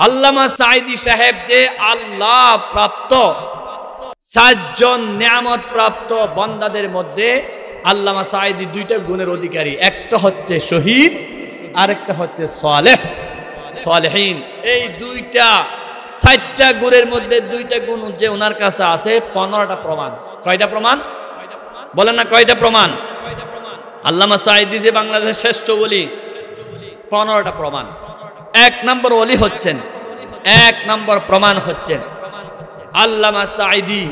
আল্লামা সাঈদী সাহেব যে আল্লাহ প্রাপ্ত 7 জন নিয়ামত প্রাপ্ত বান্দাদের মধ্যে আল্লামা সাঈদী দুইটা গুণের অধিকারী, একটা হচ্ছে শহীদ আর একটা হচ্ছে সালেহীন। এই দুইটা 60টা গুণের মধ্যে দুইটা গুণ যে ওনার কাছে আছে 15টা প্রমাণ। কয়টা প্রমাণ বলেন না? কয়টা প্রমাণ? আল্লামা সাঈদী যে বাংলাদেশের শ্রেষ্ঠ ওলি, 15টা প্রমাণ। 1 নম্বর ওলি হচ্ছেন, 1 নম্বর প্রমাণ হচ্ছেন আল্লামা সাঈদী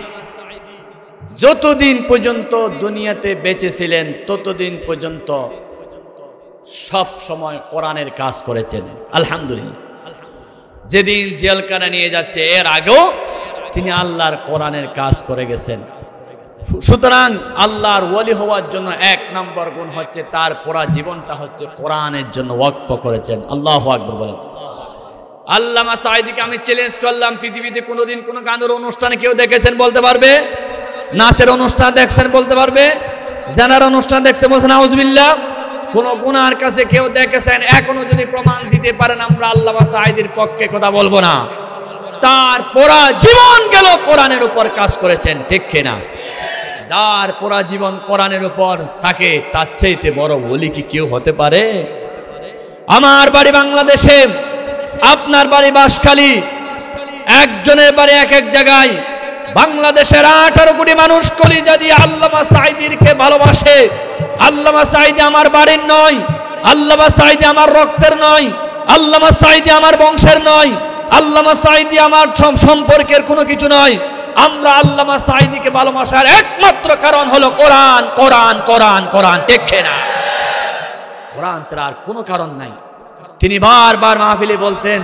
যতদিন পর্যন্ত দুনিয়াতে বেঁচে ছিলেন ততদিন পর্যন্ত সব সময় কোরআনের কাজ করেছেন। আলহামদুলিল্লাহ। যেদিন জেলখানা নিয়ে যাচ্ছে এর আগেও তিনি আল্লাহর কোরআনের কাজ করে গেছেন। সুতরাং আল্লাহর ওলি হওয়ার জন্য 1 নম্বর গুণ হচ্ছে তার পুরা জীবনটা হচ্ছে কোরআনের জন্য ওয়াকফ করেছেন। আল্লাহু আকবার বলেন। আল্লামা সাঈদীকে আমি চ্যালেঞ্জ করলাম, পৃথিবীতে কোনোদিন কোনো গানের অনুষ্ঠানে কেউ দেখেছেন বলতে পারবে? নাচের অনুষ্ঠান দেখছেন বলতে পারবে? জানার অনুষ্ঠান দেখছেন বলছেন আউযুবিল্লাহ? কোন গুনার কাছে কেউ দেখেছেন? এখনো যদি প্রমাণ দিতে পারেন আমরা আল্লামা সাঈদীর পক্ষে কথা বলবো না। তার পুরা জীবন গেল কোরআনের উপর কাজ করেছেন, ঠিক কিনা? তার পুরা জীবন কোরআনের উপর, তাকে তার চাইতে বড় ওলি কি কেউ হতে পারে? আমার বাড়ি বাংলাদেশে, আপনার বাড়ি বাঁশখালী, একজনের বাড়ি এক এক জায়গায়। বাংলাদেশের 18 কোটি মানুষ কলিজা দিয়ে আল্লামা সাঈদীকে ভালোবাসে। আল্লামা সাঈদী আমার বাড়ির নয়, আল্লামা সাঈদী আমার রক্তের নয়, আল্লামা সাঈদী আমার বংশের নয়, আল্লামা সাঈদী আমার সম্পর্কের কোনো কিছু নয়। আমরা আল্লামা সাঈদীকে ভালোবাসার একমাত্র কারণ হলো কোরআন, কোরআন, কোরআন, কোরআন, ঠিক না? কোরআন ছাড়া আর কোনো কারণ নাই। তিনি বারবার মাহফিলে বলতেন,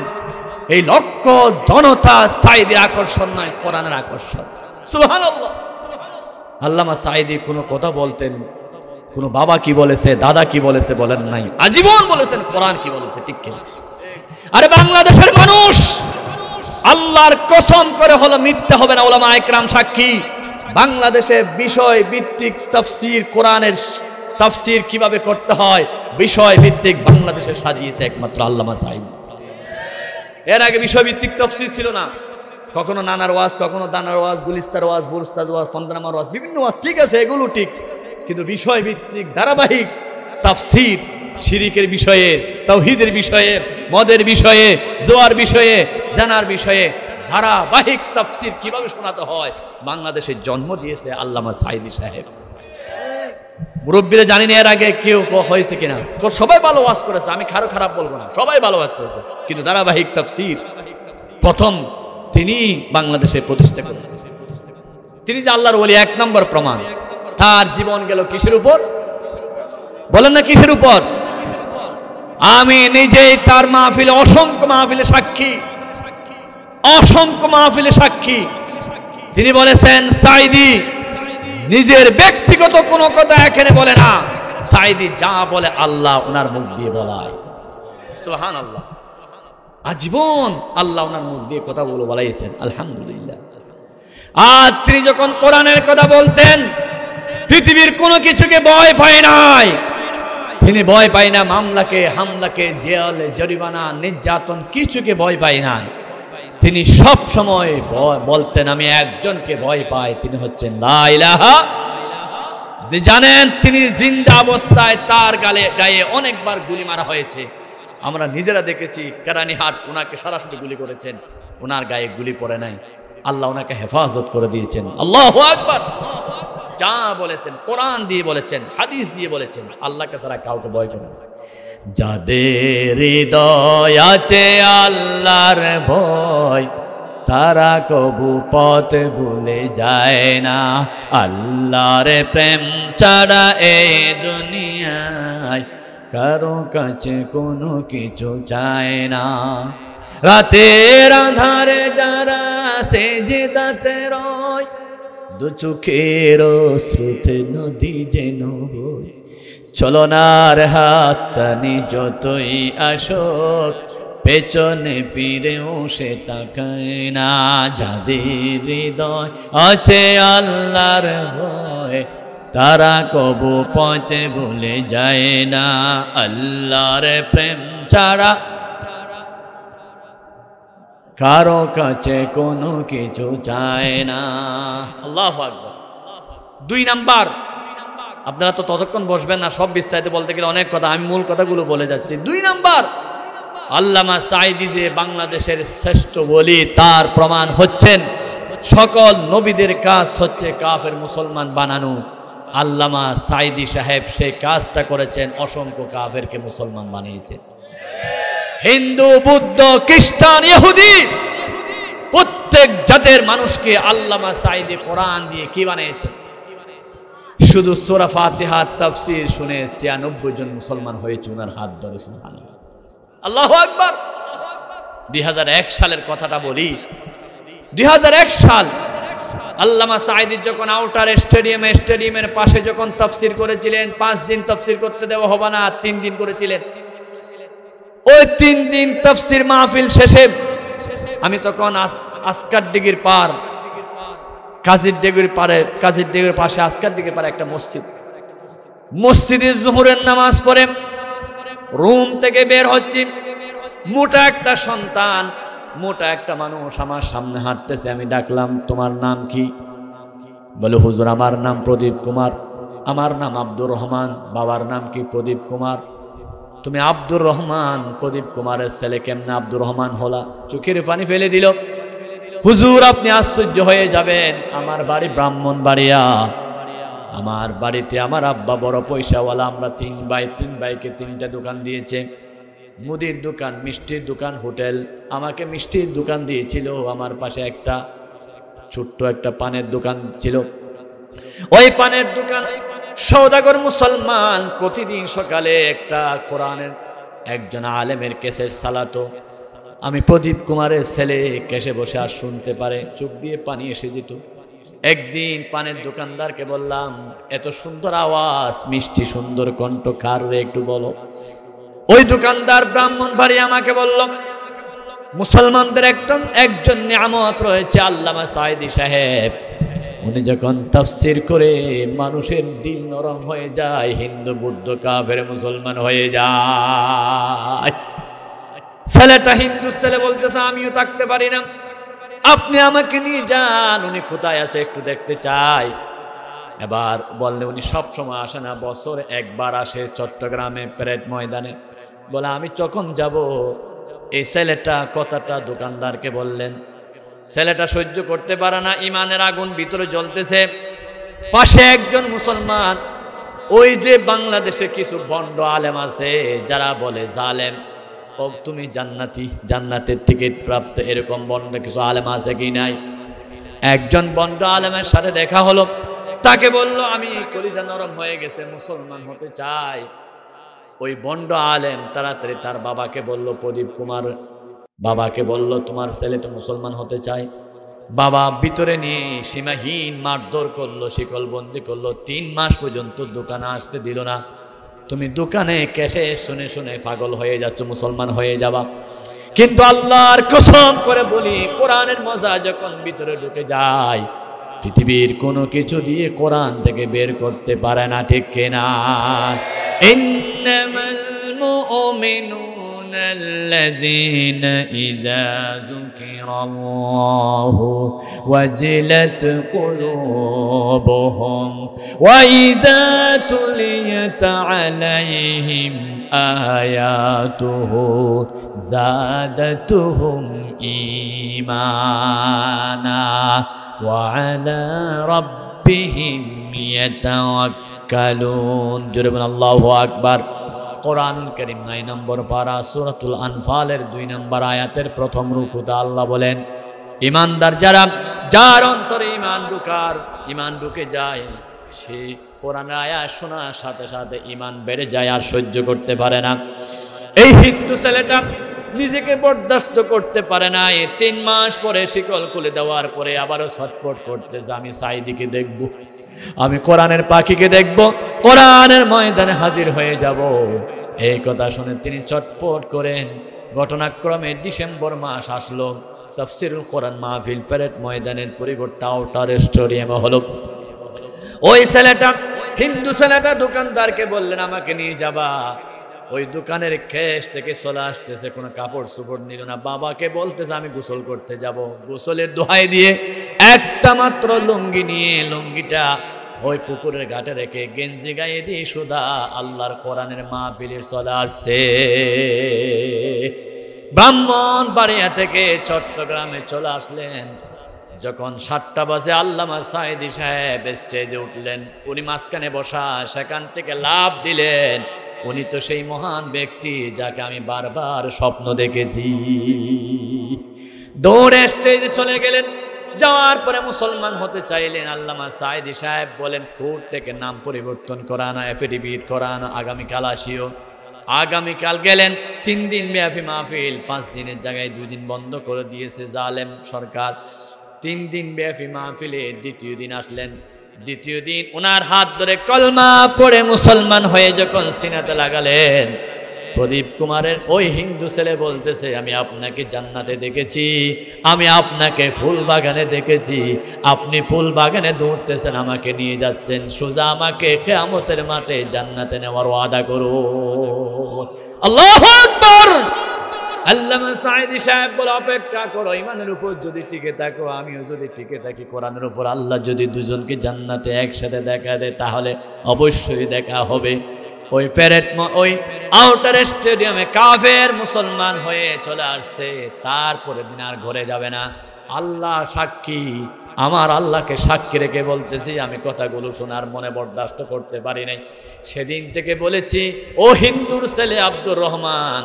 এই লক্ষ জনতা সাঈদীর আকর্ষণ নয়, কোরআনের আকর্ষণ। সুবহানাল্লাহ। আল্লামা সাঈদী কোনো কথা বলতেন, কোনো বাবা কি বলেছে, দাদা কি বলেছে বলেন নাই, আজীবন বলেছেন কোরআন কি বলেছে, ঠিক কিনা? আরে বাংলাদেশের মানুষ আল্লাহর কসম করে হলো মিথ্যা হবে না, উলামায়ে কেরাম সাক্ষী। বাংলাদেশে বিষয় ভিত্তিক তাফসীর, কোরআনের তাফসীর কিভাবে করতে হয় বিষয় ভিত্তিক বাংলাদেশে সাজিয়েছে একমাত্র আল্লামা সাঈদী। এর আগে বিষয় ভিত্তিক তাফসীর ছিল না। কখনো নানার ওয়াজ, কখনো দানার ওয়াজ, গুলিস্তার ওয়াজ, বুরস্তাদ ওয়াজ, ফন্দনামার ওয়াজ, বিভিন্ন ওয়াজ ঠিক আছে, এগুলো ঠিক। কিন্তু বিষয় ভিত্তিক ধারাবাহিক তাফসীর, শিরিকের বিষয়ে, তাওহীদের বিষয়ে, মদের বিষয়ে, জোয়ার বিষয়ে, জানার বিষয়ে ধারাবাহিক তাফসীর কিভাবে শোনাতে হয় বাংলাদেশে জন্ম দিয়েছে আল্লামা সাঈদী সাহেব। মুরব্বীরা জানি না এর আগে কেউ হয়েছে কিনা, সবাই ভালো ওয়াজ করেছে, আমি কারো খারাপ বলবো না, সবাই ভালো ওয়াজ করেছে। কিন্তু ধারাবাহিক তাফসীর প্রথম তিনি বাংলাদেশে প্রতিষ্ঠা করেছেন। তিনি যে আল্লাহর ওলি 1 নম্বর প্রমাণ। তার জীবন গেল কিসের উপর বলেন না? কিসের উপর? আমি নিজেই তার মাহফিলে, অসংখ্য মাহফিলে সাক্ষী, অসংখ্য মাহফিলে সাক্ষী। তিনি বলেছেন সাঈদী নিজের ব্যক্তিগত কোনো কথা এখানে বলে না, সাঈদী যা বলে আল্লাহ ওনার মুখ দিয়ে বলায়। সুবহানাল্লাহ। আজীবন আল্লাহ ওনার মুখ দিয়ে কথা বলাইছেন। আলহামদুলিল্লাহ। আর তিনি যখন কোরআনের কথা বলতেন পৃথিবীর কোনো কিছুকে ভয় পায় নাই। তিনি ভয় পায় না মামলাকে, হামলাকে, জেল, জরিমানা, নির্যাতন, কিছুকে ভয় পায় না। তিনি সব সময় বলতেন আমি একজনকে ভয় পাই, তিনি হচ্ছেন লা ইলাহা। আপনি জানেন তিনি জিন্দা অবস্থায় তার গায়ে অনেকবার গুলি মারা হয়েছে। আমরা নিজেরা দেখেছি, কেরানীহাট ওনাকে সরাসরি গুলি করেছেন, ওনার গায়ে গুলি পড়ে নাই। আল্লাহ ওনাকে হেফাজত করে দিয়েছেন। আল্লাহু আকবার। যা বলেছেন কোরআন দিয়ে বলেছেন, হাদিস দিয়ে বলেছেন, আল্লাহকে ছাড়া কাউকে ভয় করে না। যাদের হৃদয় আছে আল্লাহর ভয় তারা কবু পথ ভুলে যায় না। আল্লাহর প্রেম ছাড়া এই দুনিয়ায় কারো কাছে কোনো কিছু চায় না। রাতের আঁধারে যারা সেজদাতে রয়, দু চোখের স্রোতে নদী যেন বয়। চলনার হাত চানি যতই আসুক, পেছনে ফিরেও সে তাকায় না। যাদের হৃদয় আছে আল্লাহর ভয় তারা কবু পথে ভুলে যায় না। আল্লাহর প্রেম ছাড়া কারো কাছে কোনো কিছু চায় না। আল্লাহু আকবার। 2 নাম্বার, আপনারা তো ততক্ষণ বসবেন না, সব বিস্তারিত বলতে গেলে অনেক কথা, আমি মূল কথাগুলো বলে যাচ্ছি। 2 নাম্বার, আল্লামা সাঈদী যে বাংলাদেশের শ্রেষ্ঠ ওলি, তার প্রমাণ হচ্ছেন সকল নবীদের কাজ হচ্ছে কাফের মুসলমান বানানো। আল্লামা সাঈদী সাহেব সেই কাজটা করেছেন, অসংখ্য কাফেরকে মুসলমান বানিয়েছেন। হিন্দু, বৌদ্ধ, খ্রিস্টান, ইহুদি প্রত্যেক জাতের মানুষকে আল্লামা সাঈদী কোরআন দিয়ে কি বানিয়েছেন? শুধু সূরা ফাতিহার তাফসীর শুনে 96 জন মুসলমান হয়েছে ওনার হাত ধরে। সুবহানাল্লাহ, আল্লাহু আকবার। 2001 সালের কথাটা বলি। 2001 সাল আল্লামা সাঈদী যখন আউটার স্টেডিয়ামের পাশে যখন তাফসীর করেছিলেন, 5 দিন তাফসীর করতে দেওয়া হবে না, 3 দিন করেছিলেন। ওই 3 দিন তাফসীর মাহফিল শেষে আমি তখন আসকার দিঘির পার, কাজীর দিঘির পাশে আসকার দিঘির পারে একটা মসজিদে জোহরের নামাজ পড়ে রুম থেকে বের হচ্ছি। মোটা একটা সন্তান, মোটা একটা মানুষ আমার সামনে হাঁটতেছে। আমি ডাকলাম, তোমার নাম কি? বলে, হুজুর আমার নাম প্রদীপ কুমার। আমার নাম আব্দুর রহমান। বাবার নাম কি? প্রদীপ কুমার। তুমি আব্দুর রহমান প্রদীপ কুমারের ছেলে, কেমনে আব্দুর রহমান হলা? চোখের পানি ফেলে দিল। হুজুর আপনি আশ্চর্য হয়ে যাবেন, আমার বাড়ি ব্রাহ্মণবাড়িয়া। আমার বাড়িতে আমার আব্বা বড় পয়সাওয়ালা। আমরা 3 ভাই, 3 ভাইকে 3টা দোকান দিয়েছে, মুদির দোকান, মিষ্টির দোকান, হোটেল। আমাকে মিষ্টির দোকান দিয়েছিল। আমার পাশে একটা ছোট্ট একটা পানের দোকান ছিল। ওই পানের দোকান সওদাগর মুসলমান প্রতিদিন সকালে একটা কোরআনের একজন আলেমের কেসের সালাতো। আমি প্রদীপ কুমারের ছেলে কেসে বসে আর শুনতে পারে, চোখ দিয়ে পানি এসে যেত। একদিন পানের দোকানদারকে বললাম, এত সুন্দর আওয়াজ, মিষ্টি সুন্দর কণ্ঠ কার রে একটু বলো। ওই দোকানদার ব্রাহ্মণবাড়ি আমাকে বলল, মুসলমানদের একজন নিয়ামত রয়েছে আল্লামা সাঈদী সাহেব। উনি যখন তাফসীর করে মানুষের দিল নরম হয়ে যায়, হিন্দু, বৌদ্ধ, কাফের মুসলমান হয়ে যায়। ছেলেটা হিন্দু ছেলে বলতেছে, আমিও থাকতে পারি না, আপনি আমাকে নিয়ে যান। উনি কোথায় আছে একটু দেখতে চাই। এবার বললে, উনি সব সময় আসে না, বছরে একবার আসে চট্টগ্রামে প্যারেড ময়দানে। বলে, আমি যখন যাব। এই ছেলেটা কথাটা দোকানদারকে বললেন। ছেলেটা সহ্য করতে পারে না, ইমানের আগুন ভিতরে জ্বলতেছে। পাশে একজন মুসলমান, ওই যে বাংলাদেশে কিছু ভণ্ড আলেম আছে যারা বলে জালেম, ও তুমি জান্নাতি, জান্নাতের টিকিট প্রাপ্ত, এরকম ভণ্ড কিছু আলেম আছে কি নাই? একজন ভণ্ড আলেমের সাথে দেখা হলো। তাকে বলল, আমি কলিজা নরম হয়ে গেছে, মুসলমান হতে চাই। ওই ভণ্ড আলেম তাড়াতাড়ি তার বাবাকে বলল, প্রদীপ কুমার বাবাকে বলল, তোমার ছেলেটা মুসলমান হতে চায়। বাবা ভিতরে নিয়ে সীমাহীন মারধর করলো, শিকলবন্দি করলো। 3 মাস পর্যন্ত দোকানে আসতে দিল না। তুমি দোকানে ক্যাশে শুনে শুনে পাগল হয়ে যাচ্ছ, মুসলমান হয়ে যাবা। কিন্তু আল্লাহর কসম করে বলি, কোরআনের মজা যখন ভিতরে ঢুকে যায়, পৃথিবীর কোনো কিছু দিয়ে কোরআন থেকে বের করতে পারে না, ঠিক কিনা? ইন্নামাল মুমিনুনা আল্লাযীনা ইযা যুকিরাল্লাহু ওয়াজিলাত কুলুবুহুম ওয়া ইযা তুলিয়াত আলাইহিম আয়াতুহু জাদাতুহুম ঈমানা ওয়া আলা রাব্বিহিম ইয়াতাওয়াক্কালুন। জোরে বলুন আল্লাহু আকবার। কোরআনুল কারীম 9 নম্বর পারা সূরাতুল আনফালের 2 নম্বর আয়াতের প্রথম রুকুতে আল্লাহ বলেন, ঈমানদার যার অন্তরে ঈমান ঢুকে যায়, সে কোরআনের আয়াত শোনার সাথে সাথে ঈমান বেড়ে যায়, আর সহ্য করতে পারে না। এই হিন্দু ছেলেটা নিজেকে বরদাস্ত করতে পারে না। 3 মাস পরে শিকল খুলে দেওয়ার পরে আবারও ছটফট করতেছে, আমি সাঈদীকে দেখব, আমি কোরআনের পাখিকে দেখব, কোরআনের ময়দানে হাজির হয়ে যাব। এই কথা শুনে তিনি চটপট করেন। ঘটনাক্রমে ডিসেম্বর মাস আসলো। তাফসীরুল কোরআন মাহফিল প্যারেড ময়দানের পরিবর্তে আউটার স্টেডিয়ামে হলো। ওই ছেলেটা, হিন্দু ছেলেটা দোকানদারকে বললেন, আমাকে নিয়ে যাবা। ওই দোকানের খেস থেকে চলে আসতেছে, কোনো কাপড় চোপড় নিল না। বাবাকে বলতেছে আমি গোসল করতে যাব। গোসলের দোহাই দিয়ে একটা মাত্র লুঙ্গি নিয়ে লুঙ্গিটা ওই পুকুরের ঘাটে রেখে গেঞ্জি গায়ে দিয়ে সুদা আল্লাহর কোরআনের মাহফিলে চলে আসছে। ব্রাহ্মণবাড়িয়া থেকে চট্টগ্রামে চলে আসলেন। যখন 7টা বাজে আল্লামা সাঈদী সাহেব স্টেজে উঠলেন। উনি মাঝখানে বসা, সেখান থেকে লাফ দিলেন। উনি তো সেই মহান ব্যক্তি যাকে আমি বারবার স্বপ্ন দেখেছি। দৌড়ে স্টেজে চলে গেলেন। যাওয়ার পরে মুসলমান হতে চাইলেন। আল্লামা সাঈদী সাহেব বলেন কোর্ট থেকে নাম পরিবর্তন করানো, এফিডেভিট করানো, আগামীকাল আসিও। আগামীকাল গেলেন। 3 দিন ব্যাপী মাহফিল, 5 দিনের জায়গায় 2 দিন বন্ধ করে দিয়েছে জালেম সরকার। 3 দিন ব্যাপী মাহফিলে দ্বিতীয় দিন আসলেন। দ্বিতীয় দিন ওনার হাত ধরে কলমা পড়ে মুসলমান হয়ে যখন সিনাতে লাগালেন, প্রদীপ কুমারের ওই হিন্দু ছেলে বলতেছে আমি আপনাকে জান্নাতে দেখেছি, আমি আপনাকে ফুল বাগানে দেখেছি, আপনি ফুল বাগানে দৌড়তেছেন, আমাকে নিয়ে যাচ্ছেন, সোজা আমাকে কিয়ামতের মাঠে জান্নাতে নেওয়ার ওয়াদা করো। আল্লাহু আকবার। আল্লামা সাঈদী সাহেব বলে অপেক্ষা করো, ইমানের উপর যদি টিকে থাকো, আমিও যদি টিকে থাকি, কোরআনের উপর, আল্লাহ যদি দুজনকে জান্নাতে একসাথে দেখা দেয় তাহলে অবশ্যই দেখা হবে। ওই প্যারেড, ওই আউটার স্টেডিয়ামে কাফের মুসলমান হয়ে চলে আসছে। তারপরে দিন আর ঘরে যাবে না। আল্লাহ সাক্ষী, আমার আল্লাহকে সাক্ষী রেখে বলতেছি, আমি কথাগুলো শোনার মনে বরদাস্ত করতে পারি নাই। সেদিন থেকে বলেছি, ও হিন্দুর ছেলে আব্দুর রহমান,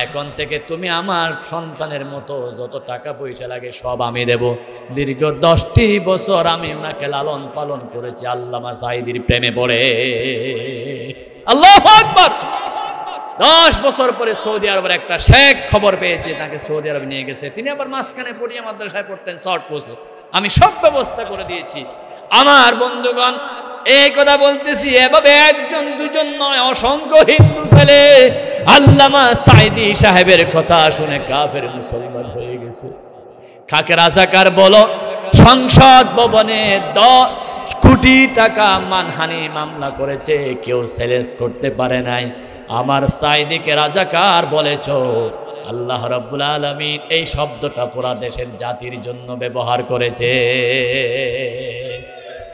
এখন থেকে তুমি আমার সন্তানের মতো, যত টাকা পয়সা লাগে সব আমি দেব। দীর্ঘ 10টি বছর আমি ওনাকে লালন পালন করেছি আল্লামা সাঈদীর প্রেমে পড়ে। আল্লাহু আকবার। 10 বছর পরে সৌদি আরবের একটা শেখ খবর পেয়েছে, তাকে সৌদি আরবে নিয়ে গেছে। তিনি আবার মাঝখানে পড়িয়া মাদ্রাসায় পড়তেন, শর্ট কোর্সে। আমি সব ব্যবস্থা করে দিয়েছি। আমার বন্ধুগণ, এই কথা বলতেছি, এভাবে একজন দুজন নয়, অসংখ্য হিন্দু ছেলে আল্লামা সাঈদী সাহেবের কথা শুনে কাফের মুসলমান হয়ে গেছে। কাকে রাজাকার বলো? সংসদ ভবনে 10 কোটি টাকা মানহানি মামলা করেছে, কেউ চ্যালেঞ্জ করতে পারে নাই। আমার সাঈদীকে রাজাকার বলেছ, আল্লাহ রাব্বুল আলামিন এই শব্দটা পুরা দেশের জাতির জন্য ব্যবহার করেছে।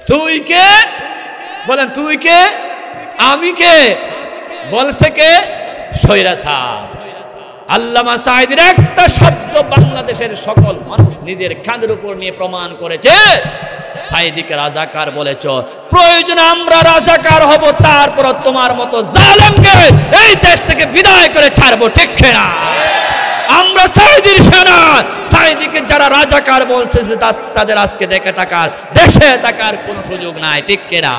তুই কে বলেন? তুই কে? আমি কে? বলছে কে? স্বৈরাচার। আল্লামা সাঈদীর একটা শব্দ বাংলাদেশের সকল মানুষ নিজের কাঁধের উপর নিয়ে প্রমাণ করেছে। সাঈদীকে রাজাকার বলেছ, প্রয়োজনে আমরা রাজাকার হব, তারপর তোমার মতো জালেমকে এই দেশ থেকে বিদায় করে ছাড়বো, ঠিক না? আমরা সাঈদীর সেনা। সাঈদীকে যারা রাজাকার বলছে তাদের আজকে দেখে টাকার দেশে টাকার কোনো সুযোগ নাই, ঠিক না?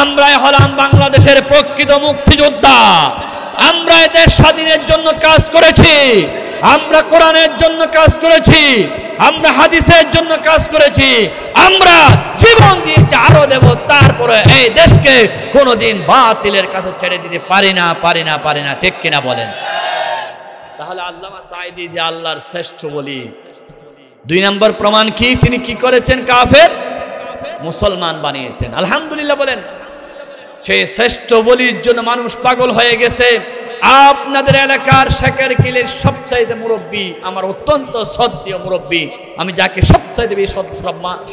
আমরাই হলাম বাংলাদেশের প্রকৃত মুক্তিযোদ্ধা। আমরা দেশ স্বাধীনের জন্য কাজ করেছি, আমরা কোরআনের জন্য কাজ করেছি, আমরা হাদিসের জন্য কাজ করেছি, আমরা জীবন দিয়েছি, আরো দেব। তারপরে এই দেশকে কোনোদিন বাতিলের কাছে ছেড়ে দিতে পারি না, পারি না, পারি না, ঠিক কিনা বলেন? তাহলে আল্লামা সাঈদী যে আল্লাহর শ্রেষ্ঠ ওলি, 2 নম্বর প্রমাণ কি? তিনি কি করেছেন? কাফের মুসলমান বানিয়েছেন। আলহামদুলিল্লাহ বলেন। সেই শ্রেষ্ঠ ওলির জন্য মানুষ পাগল হয়ে গেছে। আপনাদের এলাকার শেখের কিলের সবচাইতে মুরব্বী, আমার অত্যন্ত শ্রদ্ধেয় মুরব্বী, আমি যাকে সবচাইতে বেশি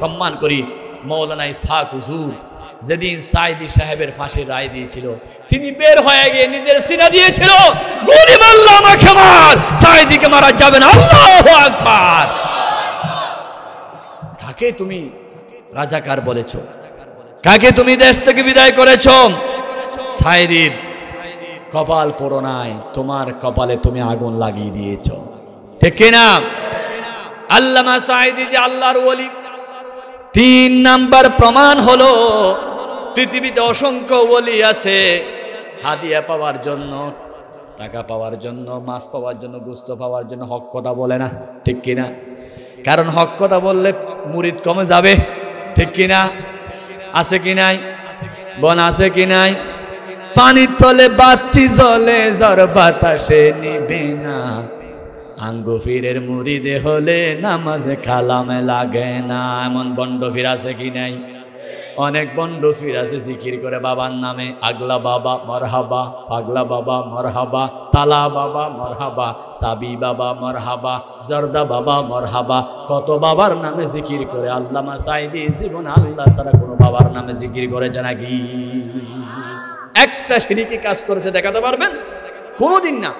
সম্মান করি, মৌলানা ইসহাক হুজুর, যেদিন সাঈদী সাহেবের ফাঁসির রায় দিয়েছিল, তিনি বের হয়ে গিয়ে নিজের সিনা দিয়েছিল, গুলি মারলো, আমাকে মার, সাঈদীকে মারা যাবে না। আল্লাহু আকবার। কাকে তুমি রাজাকার বলেছো? কাকে তুমি দেশ থেকে বিদায় করেছো? সাঈদীর কপাল পোড়ো নাই, তোমার কপালে তুমি আগুন লাগিয়ে দিয়েছো, ঠিক না? আল্লামা সাঈদী যে আল্লাহর ওলি। 3 নাম্বার প্রমাণ হলো, পৃথিবীতে অসংখ্য ওলি আছে, হাদিয়া পাওয়ার জন্য, টাকা পাওয়ার জন্য, মাছ পাওয়ার জন্য, গোস্ত পাওয়ার জন্য হক কথা বলে না, ঠিক কিনা? কারণ হক কথা বললে মুরিদ কমে যাবে, ঠিক কিনা? আছে কি নাই? বন আছে কি নাই? পানির তলে বাতি জ্বলে, ঝড় বাতাসে নিবে না, আঙ্গু ফিরের মুরিদে হলে নামাজে কালামে লাগে না। এমন বন্ড ফির আছে কি নাই? অনেক বন্ড ফির আছে জিকির করে বাবার নামে, আগলা বাবা মরহাবা, পাগলা বাবা মরহাবা, তালা বাবা মরহাবা, সাবি বাবা মরহাবা, জর্দা বাবা মরহাবা, কত বাবার নামে জিকির করে। আল্লামা সাঈদী জীবন আল্লাহ ছাড়া কোনো বাবার নামে জিকির করেছে নাকি? একটা শিরকি কাজ করেছে দেখাতে পারবেন? কোনোদিন না।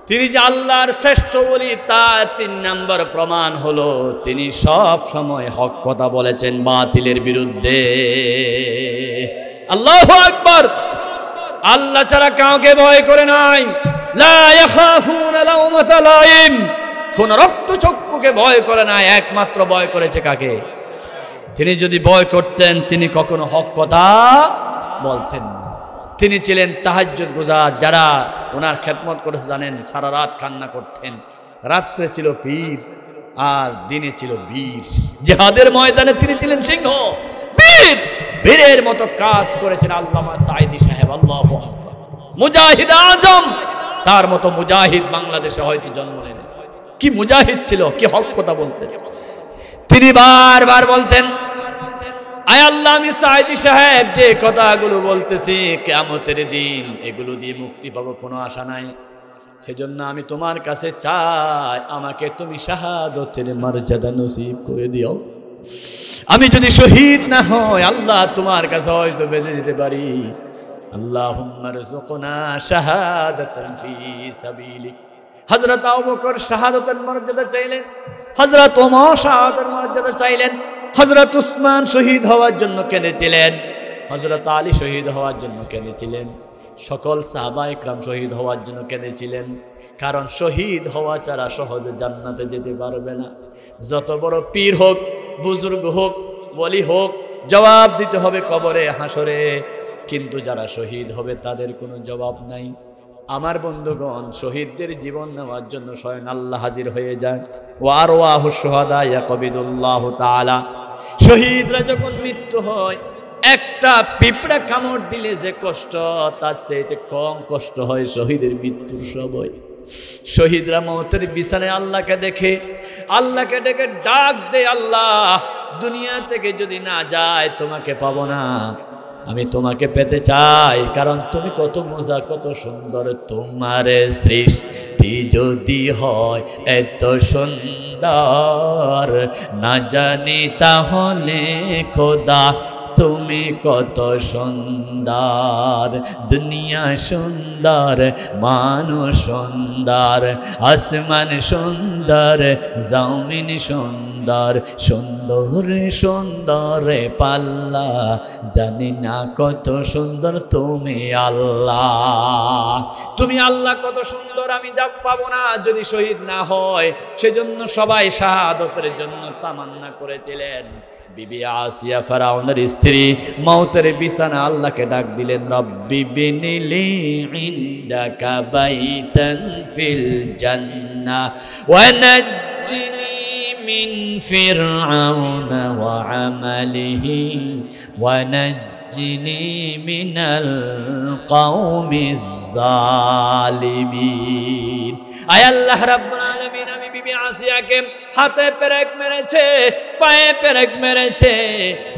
তিনি যে আল্লাহর শ্রেষ্ঠ বলি তার 3 নম্বর প্রমাণ হলো তিনি সব সময় হক কথা বলেছেন বাতিলের বিরুদ্ধে। আল্লাহু আকবার। আল্লাহ ছাড়া কাউকে ভয় করে নাই। লা ইয়াখাফুনা লাওমাতা লাইম, কোন রক্তচক্ষুকে ভয় করে নাই, একমাত্র ভয় করেছে কাকে? তিনি যদি ভয় করতেন তিনি কখনো হক কথা বলতেন না। তিনি ছিলেন তাহাজ্জুদ গুজার, যারা ওনার খেদমত করেছে জানেন সারা রাত কান্না করতেন। রাত্রে ছিল পীর আর দিনে ছিল বীর। জিহাদের ময়দানে তিনি ছিলেন সিংহ, বীর, বীরের মতো কাজ করেছেন আল্লামা সাঈদী সাহেব। আল্লাহু আকবার। মুজাহিদ আজম, তার মতো মুজাহিদ বাংলাদেশে হয়তো জন্ম নেয়। কি মুজাহিদ ছিল, কি হক কথা বলতেন। তিনি বারবার বলতেন, আয় আল্লাহ, আমি সাঈদী সাহেব যে কথাগুলো বলতেছি কিয়ামতের দিন এগুলো দিয়ে মুক্তি পাবো কোনো আশা নাই। সেজন্য আমি তোমার কাছে চাই আমাকে তুমি শাহাদাতের মর্যাদা নসিব করে দিও। আমি যদি শহীদ না হই আল্লাহ তোমার কাছে হয়তো বেঁচে যেতে পারি। আল্লাহুম্মা রযুকনা শাহাদাতান ফি সাবিলিক। হযরত আবু বকর শাহাদাতের মর্যাদা চাইলেন, হযরত ওমর শাহাদাতের মর্যাদা চাইলেন, হযরত উসমান শহীদ হওয়ার জন্য কেঁদেছিলেন, হযরত আলী শহীদ হওয়ার জন্য কেঁদেছিলেন, সকল সাহাবা ইকরাম শহীদ হওয়ার জন্য কেঁদেছিলেন। কারণ শহীদ হওয়া ছাড়া সহজে জান্নাতে যেতে পারবে না। যত বড় পীর হোক, বুজুর্গ হোক, ওলি হোক, জবাব দিতে হবে কবরে হাসরে, কিন্তু যারা শহীদ হবে তাদের কোনো জবাব নাই। আমার বন্ধুগণ, শহীদদের জীবন নেওয়ার জন্য স্বয়ং আল্লাহ হাজির হয়ে যায়। ওয়ারওয়াহু শুহাদা ইয়াকবিদুল্লাহু তাআলা। শহীদরা যখন মৃত্যু হয়, একটা পিঁপড়া কামড় দিলে যে কষ্ট তার চাইতে কম কষ্ট হয় শহীদের মৃত্যুর সময়। শহীদরা মওতের বিছানায় আল্লাহকে দেখে, আল্লাহকে ডেকে ডাক দেয়, আল্লাহ দুনিয়া থেকে যদি না যায় তোমাকে পাবো না, আমি তোমাকে পেতে চাই, কারণ তুমি কত মজা, কত সুন্দর। তোমার সৃষ্টি যদি হয় এত সুন্দর, না জানি তাহলে খোদা তুমি কত সুন্দর। দুনিয়া সুন্দর, মানুষ সুন্দর, আসমান সুন্দর, জমিন সুন্দর, সুন্দর সুন্দর পাল্লা, জানি না কত সুন্দর তুমি আল্লাহ। তুমি আল্লাহ কত সুন্দর, আমি যা পাবো না যদি শহীদ না হয়। সেজন্য সবাই শাহাদাতের জন্য তামান্না করেছিলেন। বিবি আসিয়া ফেরাউনের স্ত্রী মওতের বিছানা আল্লাহকে ডাক দিলেন, রব্বি বিনিলি ইনদাকা বাইতান ফিল জান্নাহ ওয়া নাজ্জিনি মিন ফিরআউনা ওয়া আমালিহি ওয়া নাজ্জিনি মিনাল কওমিজ জালিমিন। আয় আল্লাহ রাব্বুল আলামিন, আমি বিবি আসিয়াকে হাতে পেরেক মেরেছে, পায়ে পেরেক মেরেছে,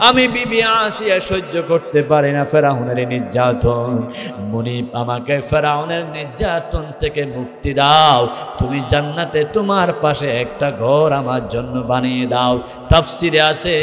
আমি বিবি আসিয়া সহ্য করতে পারি না ফেরাউনের নির্যাতন। মুনিব, আমাকে ফেরাউনের নির্যাতন থেকে মুক্তি দাও। তুমি জান্নাতে তোমার পাশে একটা ঘর আমার জন্য বানিয়ে দাও। তাফসিরে আছে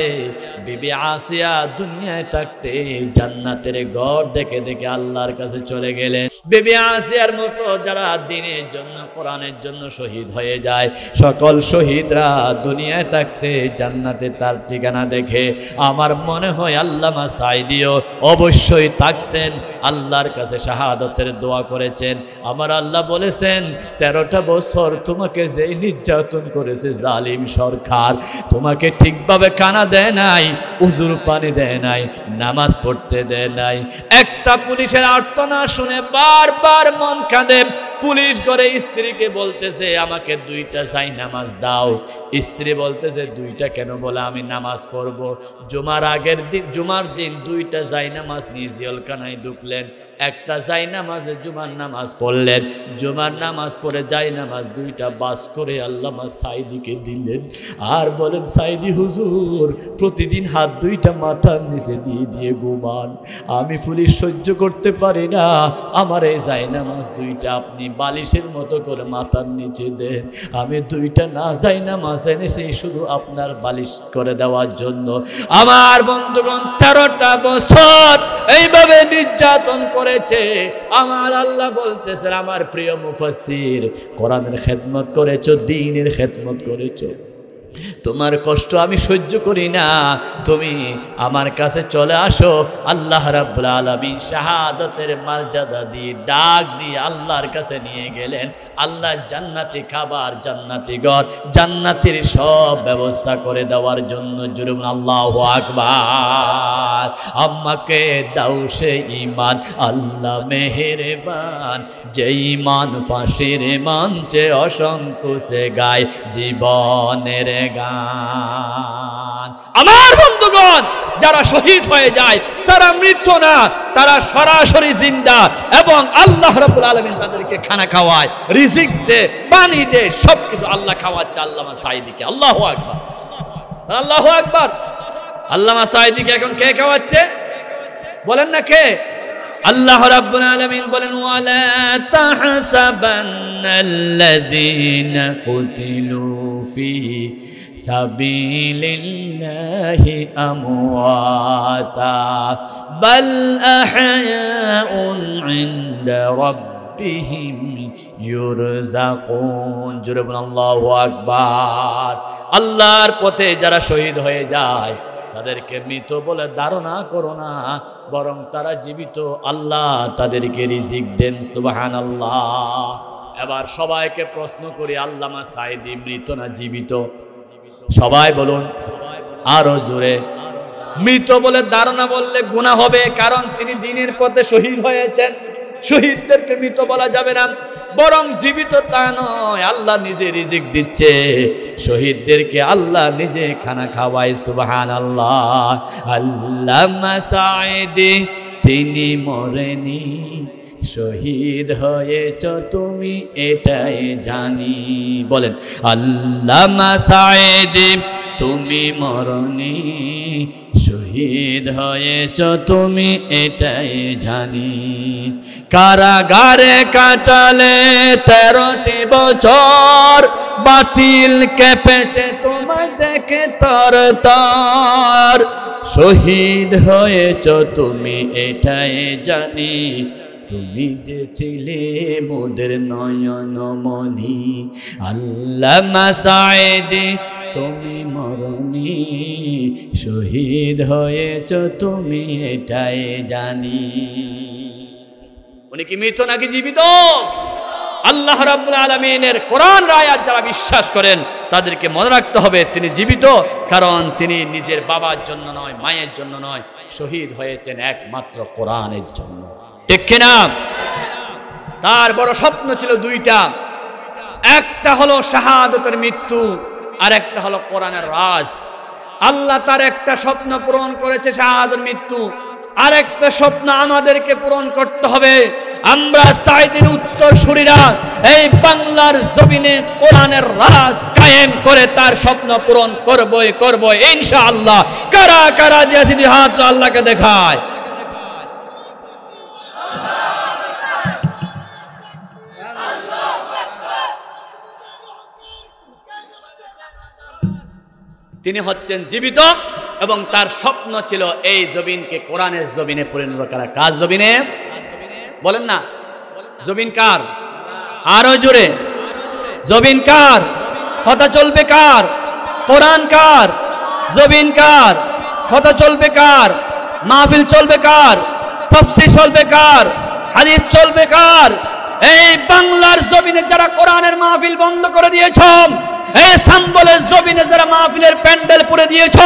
বিবি আসিয়া দুনিয়ায় থাকতে জান্নাতের ঘর দেখে দেখে আল্লাহর কাছে চলে গেলেন। বিবি আসিয়ার মতো যারা দ্বীনের জন্য, কোরআনের জন্য শহীদ হয়ে যায়, সকল শহীদরা দুনিয়ায় থাকতে জান্নাতে তার ঠিকানা দেখে আমার মনে হয় আল্লামা সাঈদীও অবশ্যই থাকতেন। আল্লাহর কাছে শাহাদাতের দোয়া করেছেন। আমার আল্লাহ বলেছেন 13টা বছর তোমাকে যেই নির্যাতন করেছে জালিম সরকার, তোমাকে ঠিকভাবে খানা দেয় নাই, উজুর পানি দেয় নাই, নামাজ পড়তে দেয় নাই। একটা পুলিশের আর্তনাদ শুনে বারবার মন কাঁদে, পুলিশ করে স্ত্রীকে বলতেছে আমাকে 2টা জায়নামাজ দাও। স্ত্রী বলতেছে 2টা কেন? বলে আমি নামাজ পড়ব। জুমার দিন 2টা জায়নামাজ নিয়ে জিয়ালখানায় ঢুকলেন। একটা জায়নামাজে জুমার নামাজ পড়লেন, জুমার নামাজ পড়ে জায়নামাজ 2টা বাস করে আল্লামা সাইদিকে দিলেন। আর বলেন সাইদি হুজুর প্রতিদিন হাত 2টা মাথার নিচে দিয়ে দিয়ে ঘুমান, আমি পুলিশ সহ্য করতে পারি না, আমার এই জায়নামাজ 2টা আপনি বালিশের মতো করে মাথার নিচে দেন। আমি 2টা না জায়নামাজ এনেছি শুধু আপনার বালিশ করে দেওয়ার জন্য। আমার বন্ধুগণ 13টা বছর এইভাবে নির্যাতন করেছে। আমার আল্লাহ বলতেছেন আমার প্রিয় মুফাসসির, কোরআনের খেদমত করেছো, দ্বীনের খেদমত করেছো, তোমার কষ্ট আমি সহ্য করি না, তুমি আমার কাছে চলে আসো। আল্লাহ রাব্বুল আলামিন শাহাদাতের মর্যাদা দিয়ে ডাক দিয়ে আল্লাহর কাছে নিয়ে গেলেন। আল্লাহ জান্নাতি খাবার, জান্নাতি ঘর, জান্নাতের সব ব্যবস্থা করে দেওয়ার জন্য। জোরে বলুন আল্লাহু আকবার। আমাকে দাও সে ঈমান আল্লাহ মেহেরবান, যে ঈমান ফাঁসির মঞ্চে অসংখ্য সে গায় জীবনের গান। আমার বন্ধুগণ যারা শহীদ হয়ে যায় তারা মৃত্যু না, তারা সরাসরি জিন্দা, এবং আল্লাহ রাব্বুল আলামিন তাদেরকে খানা খাওয়ায়, রিজিক দে, পানি দে, সবকিছু আল্লাহ খাওয়াচ্ছে আল্লামা সাঈদীকে। আল্লাহু আকবার, আল্লাহু আকবার। আল্লামা সাঈদীকে এখন কে খাওয়াচ্ছে বলেন না কে? আল্লাহ রাব্বুল আলামিন বলেন ওয়ালা তাহসাবান্নাল্লাযীনা কুতিলু ফি সাবিলিল্লাহি আমওয়াতা বাল আহয়াউন ইনদা রাব্বিহিম ইউরযাকুন। জোরে বলুন আল্লাহু আকবার। আল্লাহর পথে যারা শহীদ হয়ে যায় তাদেরকে মৃত বলে ধারণা করো না, বরং তারা জীবিত, আল্লাহ তাদেরকে রিজিক দেন। সুবহানাল্লাহ। এবার সবাইকে প্রশ্ন করি, আল্লামা সাঈদী মৃত না জীবিত? সবাই বলুন আরো জোরে। মৃত বলে ধারণা বললে গুনাহ হবে, কারণ তিনি দ্বীনের পথে শহীদ হয়েছেন। শহীদদেরকে মৃত বলা যাবে না, বরং জীবিত তা নয়, আল্লাহ নিজে রিজিক দিচ্ছে, শহীদদেরকে আল্লাহ নিজে খানা খাওয়ায়। সুবহানাল্লাহ। আল্লামা সাঈদী তিনি মরেনি, শহীদ হয়েছ তুমি এটাই জানি। বলেন আল্লামা সাঈদী তুমি মরনি, শহীদ হয়েছ তুমি এটাই জানি। কারাগারে কাটালে 13টি বছর, বাতিল কেঁপেছে তোমায় দেখে তর তর। শহীদ হয়েছ তুমি এটাই জানি, তুমি যে ছিলে মোদের নয়ন মনি। আল্লামা সাঈদী তুমি মরনি, শহীদ হয়েছ তুমি এটাই জানি। উনি কি মৃত নাকি জীবিত? আল্লাহ রাব্বুল আলামিনের কোরআন আয়াত যারা বিশ্বাস করেন তাদেরকে মনে রাখতে হবে তিনি জীবিত, কারণ তিনি নিজের বাবার জন্য নয়, মায়ের জন্য নয়, শহীদ হয়েছেন একমাত্র কোরআনের জন্য। ঠিক কিনা? তার বড় স্বপ্ন ছিল 2টা, একটা হলো শাহাদাতের মৃত্যু, আর একটা হলো কোরআনের রাজ। আল্লাহ তার একটা স্বপ্ন পূরণ করেছে শাহাদাতের মৃত্যু, আর একটা স্বপ্ন আমাদেরকে পূরণ করতে হবে। আমরা সাঈদীর উত্তরসূরিরা এই বাংলার জমিনে কোরআনের রাজ কায়েম করে তার স্বপ্ন পূরণ করবই ইনশাআল্লাহ। কারা কারা যে হাত আল্লাহকে দেখায়। তিনি হচ্ছেন জীবিত, এবং তার স্বপ্ন ছিল এই জমিনকে কোরআনের জমিনে পরিণত করা। কার জমিনে? বলেন না, জমিন কার? আরো জোরে। জমিন কার? কথা চলবে কার? কোরআন কার? জমিন কার? কথা চলবে কার? মাহফিল চলবে কার? তাফসীর চলবে কার? হাদিস চলবে কার? এই বাংলার জমিনে যারা কোরআনের মাহফিল বন্ধ করে দিয়েছ, এই সাম্বলের জমিনে যারা মাহফিলের প্যান্ডেল পুড়ে দিয়েছ,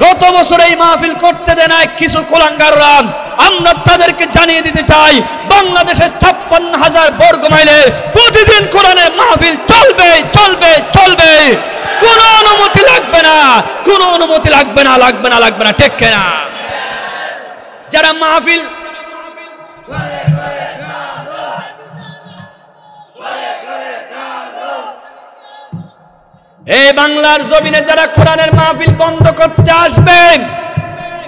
গত বছর এই মাহফিল করতে দেয় না কিছু কুলাঙ্গাররা, আমরা তাদেরকে জানিয়ে দিতে চাই বাংলাদেশের 56,000 বর্গ মাইলে প্রতিদিন কোরআনের মাহফিল চলবে চলবে চলবে, কোনো অনুমতি লাগবে না, কোনো অনুমতি লাগবে না, লাগবে না, লাগবে না, ঠিক কিনা? যারা মাহফিল এই বাংলার জমিনে যারা কোরআনের মাহফিল বন্ধ করতে আসবেন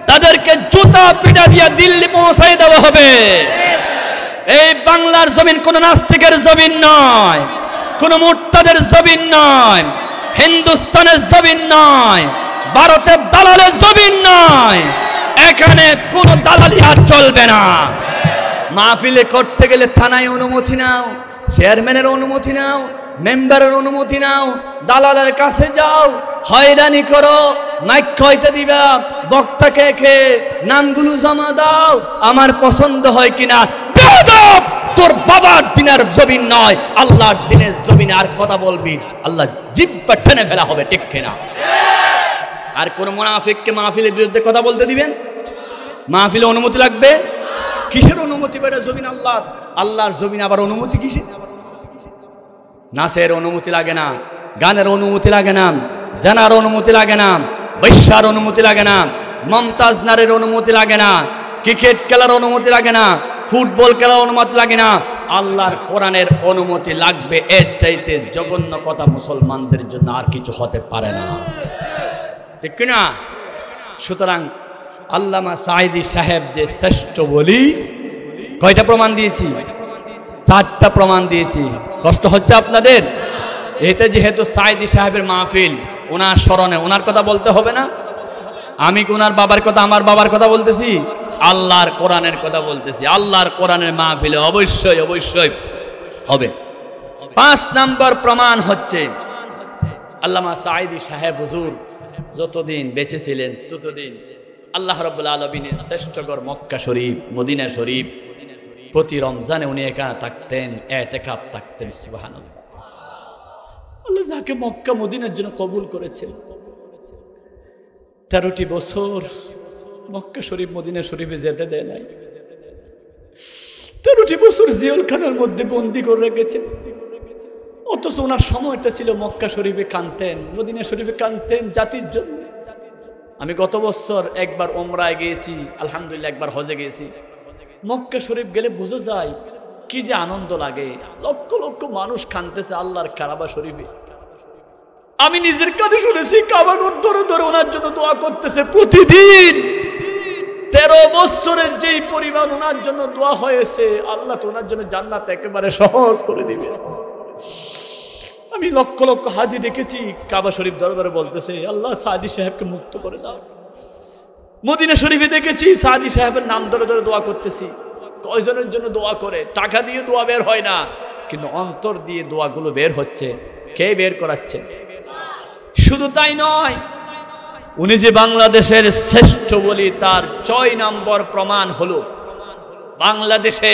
তাদেরকে জুতা পিটা দিয়ে দিল্লি পৌঁছাই দেওয়া হবে। এই বাংলার জমিন কোন নাস্তিকের জমিন নয়, কোন মুরতাদের জমিন নয়, হিন্দুস্তানের জমিন নয়, ভারতের দালালের জমিন নয়। এখানে কোন দালালি আর চলবে না। মাহফিলে করতে গেলে থানায় অনুমতি নাও, চেয়ারম্যানের অনুমতি নাও, মেম্বারের অনুমতি নাও, দালালের কাছে যাও, হয়রানি করো, মাইক কয়টা দিবা, বক্তাকে কে নামগুলো জমা দাও, আমার পছন্দ হয় কিনা। বেয়াদব, তোর বাবার দিনের জমিন নয়, আল্লাহর দিনের জমিনে আর কথা বলবি আল্লাহ জিব্বা টেনে ফেলা হবে, ঠিক কিনা? আর কোন মুনাফিককে মাহফিলের বিরুদ্ধে কথা বলতে দিবেন? মাহফিলে অনুমতি লাগবে? কিসের অনুমতি? বেটা জমিন আল্লাহর, আল্লাহর জমিন আবার অনুমতি কিসের? নাচের অনুমতি লাগে না, গানের অনুমতি লাগে না, জানার অনুমতি লাগে না, বৈশ্যার অনুমতি লাগে না, মমতাজ নারের অনুমতি লাগে না, ক্রিকেট খেলার অনুমতি লাগে না, ফুটবল খেলার অনুমতি লাগে না, আল্লাহর কোরআনের অনুমতি লাগবে। এর চাইতে জঘন্য কথা মুসলমানদের জন্য আর কিছু হতে পারে না, ঠিক কিনা? সুতরাং আল্লামা সাঈদী সাহেব যে শ্রেষ্ঠ বলি, কয়টা প্রমাণ দিয়েছি? 4টা প্রমাণ দিয়েছি। কষ্ট হচ্ছে আপনাদের? এতে যেহেতু সাঈদী সাহেবের মাহফিল, ওনার স্মরণে ওনার কথা বলতে হবে না? আমি কি ওনার বাবার কথা, আমার বাবার কথা বলতেছি? আল্লাহর কোরআনের কথা বলতেছি। আল্লাহর কোরআনের মাহফিলে অবশ্যই অবশ্যই হবে। 5 নম্বর প্রমাণ হচ্ছে আল্লামা সাঈদী সাহেব হুজুর যতদিন বেঁচে ছিলেন ততদিন আল্লাহ রাব্বুল আলামিনের শ্রেষ্ঠ ঘর মক্কা শরীফ, মদিনা শরীফ, প্রতি রমজানে উনি এখানে থাকতেন, ইতিকাফ থাকতেন। সুবহানাল্লাহ। আল্লাহ যাকে মক্কা মদিনার জন্য কবুল করেছেন, 13টি বছর মক্কা শরীফ মদিনা শরীফে যেতে দেয় নাই। 13টি বছর জেলখানার মধ্যে বন্দি করে রেখেছেন। অথচ ওনার সময়টা ছিল মক্কা শরীফে কানতেন, মদিনা শরীফে কানতেন জাতির জন্য। আমি গত বছর একবার ওমরায় গিয়েছি, আলহামদুলিল্লাহ একবার হজে গিয়েছি। মক্কা শরীফ গেলে বোঝা যায় কি যে আনন্দ লাগে। লক্ষ লক্ষ মানুষ কানতেছে আল্লাহর কাবা শরীফে। আমি নিজের কানে শুনেছি কাবাগর ধরে ধরে ওনার জন্য দোয়া করতেছে প্রতিদিন। 13 বছরের যেই পরিমাণ ওনার জন্য দোয়া হয়েছে, আল্লাহ তো ওনার জন্য জান্নাত একেবারে সহজ করে দিবে। আমি লক্ষ লক্ষ হাজি দেখেছি কাবা শরীফ ধরে ধরে বলতেছে আল্লাহ সাঈদী সাহেবকে মুক্ত করে দাও। মদিনা শরীফে দেখেছি সাঈদী সাহেবের নাম ধরে ধরে দোয়া করতেছি। কয়জনের জন্য দোয়া করে? টাকা দিয়ে দোয়া বের হয় না, কিন্তু অন্তর দিয়ে দোয়াগুলো বের হচ্ছে। কে বের করাচ্ছে? শুধু তাই নয়, উনি যে বাংলাদেশের শ্রেষ্ঠ বলি তার 6 নম্বর প্রমাণ হলো বাংলাদেশে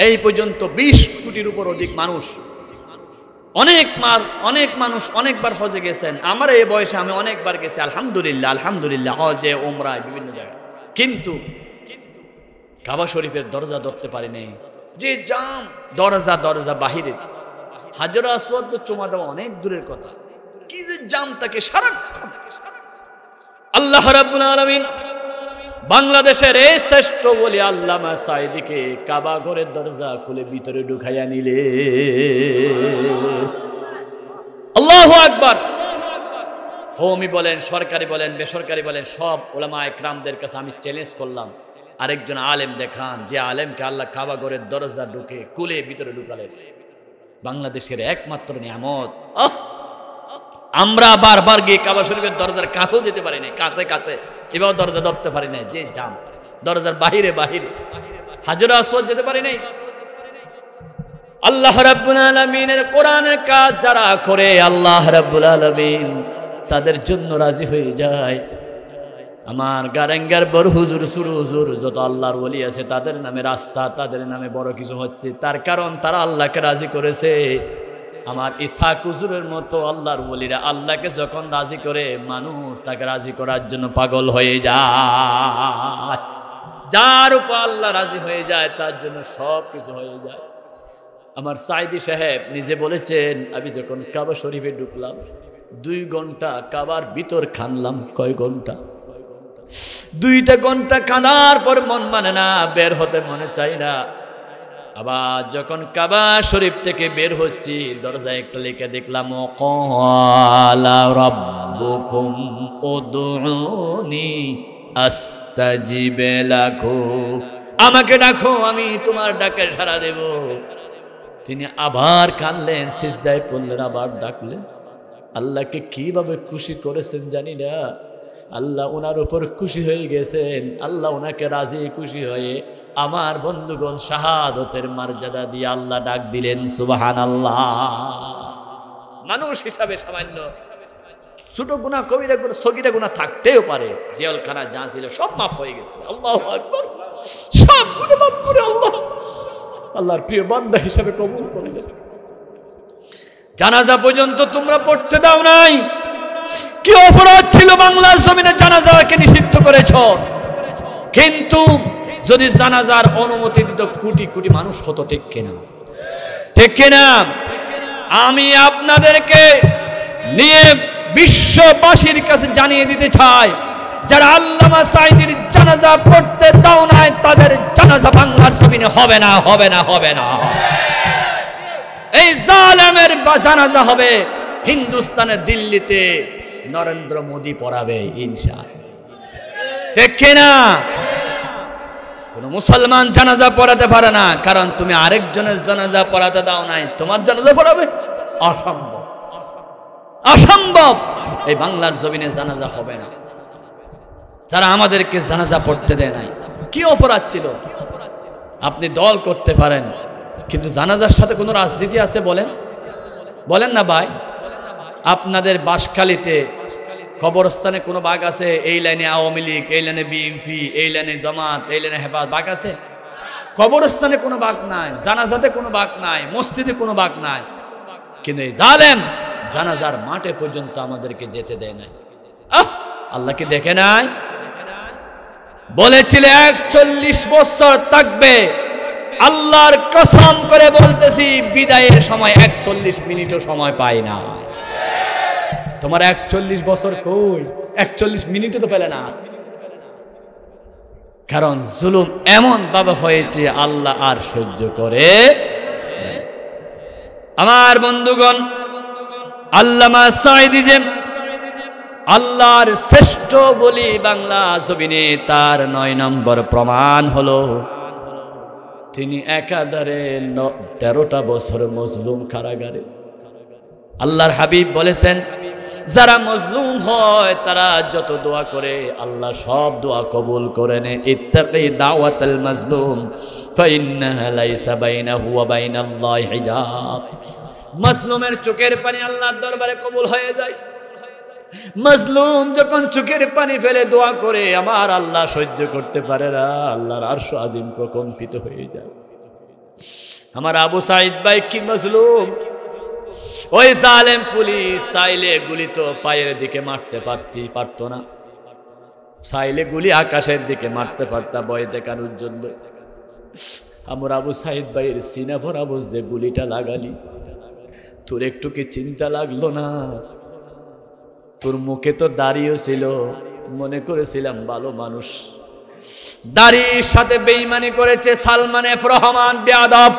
এই পর্যন্ত 20 কোটির উপর অধিক মানুষ, অনেক মানুষ অনেকবার হজে গেছেন। আমার এই বয়সে আমি অনেকবার গেছি, আলহামদুলিল্লাহ আলহামদুলিল্লাহ, হজে ওমরায় বিভিন্ন জায়গায়, কিন্তু কাবা শরীফের দরজা ধরতে পারি নাই। যে জাম, দরজা দরজা বাহিরে, হাজর আসওয়াদ তো চুমা দেওয়া অনেক দূরের কথা, কি যে জাম থাকে সারাক্ষণ। আল্লাহ রাব্বুল আলামিন বাংলাদেশের এই শ্রেষ্ঠ বলি আল্লামা সাঈদীকে কাবা ঘরের দরজা খুলে ভিতরে ঢুকাইয়া নিলে। আল্লাহু আকবার। কওমি বলেন, সরকারি বলেন, বেসরকারি বলেন, সব উলামা ইকরামদের কাছে আমি চ্যালেঞ্জ করলাম, আরেকজন আলেম দেখান যে আলেমকে আল্লাহ কাবা ঘরের দরজা ঢুকে খুলে ভিতরে ঢুকালেন। বাংলাদেশের একমাত্র নিয়ামত। আমরা বারবার গিয়ে কাবা শরীফের দরজার কাছেও যেতে পারি নাই, কাছে কাছে এবার দরজা ধরতে পারি নাই, যে জাম, দরজার বাহিরে বাহিরে, হাজর আসওয়াদ যেতে পারি নাই। আল্লাহ রাব্বুল আলামিনের কোরআনের কাজ যারা করে, আল্লাহ রাব্বুল আলামিন তাদের জন্য রাজি হয়ে যায়। আমার গারেঙ্গার বড় হুজুর, সুর হুজুর, যত আল্লাহর ওলি আছে তাদের নামে রাস্তা, তাদের নামে বড় কিছু হচ্ছে, তার কারণ তারা আল্লাহকে রাজি করেছে। আমার ইসহাক হুজুরের মতো আল্লাহর ওলিরা আল্লাহকে যখন রাজি করে, মানুষ তাকে রাজি করার জন্য পাগল হয়ে যায়। যার উপর আল্লাহ রাজি হয়ে যায় তার জন্য সব কিছু হয়ে যায়। আমার সাইদি সাহেব নিজে বলেছেন, আমি যখন কাবা শরীফে ঢুকলাম 2 ঘন্টা কাবার ভিতর খানলাম। কয় ঘন্টা? 2টা ঘন্টা কাঁদার পর মন মানে না, বের হতে মনে চাই না। আবার যখন কাবা শরীফ থেকে বের হচ্ছি দরজায় একটা লিখে দেখলাম, ক্বালা রাব্বুকুম উদউনি আস্তাজিব লাকুম, আমাকে ডাকো আমি তোমার ডাকে সাড়া দেব। তিনি আবার কাঁদলেন, সিজদায় পড়লেন, আবার ডাকলেন। আল্লাহকে কিভাবে খুশি করেছেন জানি না। আল্লাহ ওনার উপর খুশি হয়ে গেছেন। আল্লাহ ওনাকে রাজি খুশি হয়ে আমার বন্ধুগণ শাহাদতের মর্যাদা দিয়ে আল্লাহ ডাক দিলেন সুবহানাল্লাহ। মানুষ হিসাবে সামান্য ছোট গুনাহ, কবিরা গুনাহ, সগীরা গুনাহ থাকতেও পারে। জেলখানা যা ছিল সব মাফ হয়ে গেছে। আল্লাহু আকবার, সব গুনাহ মাফ করে আল্লাহ আল্লাহর প্রিয় বান্দা হিসাবে কবুল করলেন। জানাজা পর্যন্ত তোমরা পড়তে দাও নাই। কি অপরাধ ছিল বাংলার জমিনে জানাজাকে নিষিদ্ধ করেছ? কিন্তু যদি জানাজার অনুমতি দিত কোটি কোটি মানুষ হতো, ঠিক কিনা? ঠিক কিনা? আমি আপনাদেরকে নিয়ে বিশ্ববাসীর কাছে জানিয়ে দিতে চাই, যারা আল্লামা সাঈদীর জানাজা পড়তে দাও নাই তাদের জানাজা বাংলার জমিনে হবে না, হবে না, হবে না। এই জালেমের জানাজা হবে হিন্দুস্তানের দিল্লিতে, নরেন্দ্র মোদী পড়াবে ইনশাআল্লাহ। ঠিক কিনা? কোন মুসলমান জানাজা পড়াতে পারে না, কারণ তুমি আরেকজনের জানাজা পড়াতে দাও নাই, তোমার জানাজা পড়াবে? অসম্ভব, অসম্ভব। এই বাংলার জমিনে জানাজা হবে না। যারা আমাদেরকে জানাজা পড়তে দেয় নাই, কি অপরাধ ছিল? আপনি দল করতে পারেন, কিন্তু জানাজার সাথে কোনো রাজনীতি আছে? বলেন, বলেন না ভাই। আপনাদের বাঁশখালীতে কবরস্থানে কোনো বাঘ আছে? এই লাইনে আওয়ামী লীগ, এই লাইনে বিএনপি, এই লাইনে জামাত, এই লাইনে হেফাজত, বাঘ আছে? কবরস্থানে কোনো বাঘ নাই, জানাজাতে কোনো বাঘ নাই, মসজিদে কোনো বাঘ নাই। কিন্তু এই জালেম জানাজার মাঠে পর্যন্ত আমাদেরকে যেতে দেয় নাই। আল্লাহ কি দেখে নাই? বলেছিল 41 বছর থাকবে। আল্লাহর কসম করে বলতেছি, বিদায়ের সময় 41 মিনিটও সময় পাই না। তোমার 41 বছর কই? 41 মিনিটও তো পেলে না। কারণ জুলুম এমন ভাবে হয়েছে আল্লাহ আর সহ্য করে। আমার বন্ধুগণ, আল্লামা সাঈদী যে আল্লাহর শ্রেষ্ঠ বলি বাংলা জমিনে, তার 9 নম্বর প্রমাণ হলো তিনি একাধারে 13টা বছর মজলুম কারাগারে। আল্লাহর হাবিব বলেছেন, যারা মজলুম হয় তারা যত দোয়া করে আল্লাহ সব দোয়া কবুল করে নেয়। ইত্তাকি দাওয়াতাল মাজলুম ফাইন্নাহা লাইসা বাইনাহু ওয়া বাইনাল্লাহি হিজাব। মাজলুমের চোখের পানি আল্লাহর দরবারে কবুল হয়ে যায়। মাজলুম যখন চোখের পানি ফেলে দোয়া করে, আমার আল্লাহ সহ্য করতে পারে না, আল্লাহর আরশ আজিম প্রকম্পিত হয়ে যায়। আমার আবু সাঈদ ভাই কি মাজলুম! ওই জালেম পুলিশ চাইলে গুলি তো পায়ের দিকে মারতে পারতো না, চাইলে গুলি আকাশের দিকে মারতে পারতা ভয় দেখানোর জন্য। আমার আবু সাঈদ ভাইয়ের সিনা ভরা যে গুলিটা লাগালি, তোর একটু কি চিন্তা লাগলো না? তোর মুখে তো দাড়িও ছিল, মনে করেছিলাম ভালো মানুষ। দাড়ির সাথে বেঈমানি করেছে সালমান এফ রহমান বেয়াদব,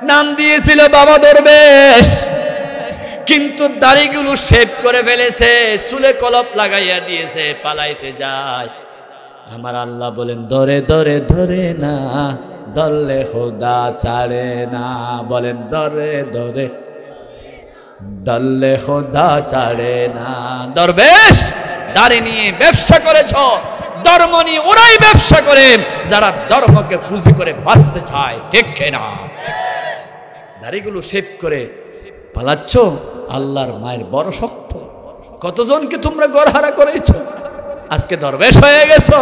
নাম দিয়েছিল বাবা দরবেশ, কিন্তু দাড়িগুলো শেভ করে ফেলেছে, চুলে কলপ লাগাইয়া দিয়েছে, পালাইতে যায়। আমার আল্লাহ বলেন, ধরে ধরে ধরে না, ধরলে খোদা ছাড়ে না। বলেন, ধরে ধরে ধরলে খোদা ছাড়ে না। দরবেশ, দাড়ি নিয়ে ব্যবসা করেছ, ধর্ম নিয়ে ওরাই ব্যবসা করে যারা ধর্মকে পুঁজি করে বাঁচতে চায়, ঠিক না? দাড়িগুলো শেভ করে পালাচ্ছ, আল্লাহর মায়ের বড় শক্ত। কতজনকে তোমরা গড়হারা করেছ, আজকে দরবেশ হয়ে গেছো।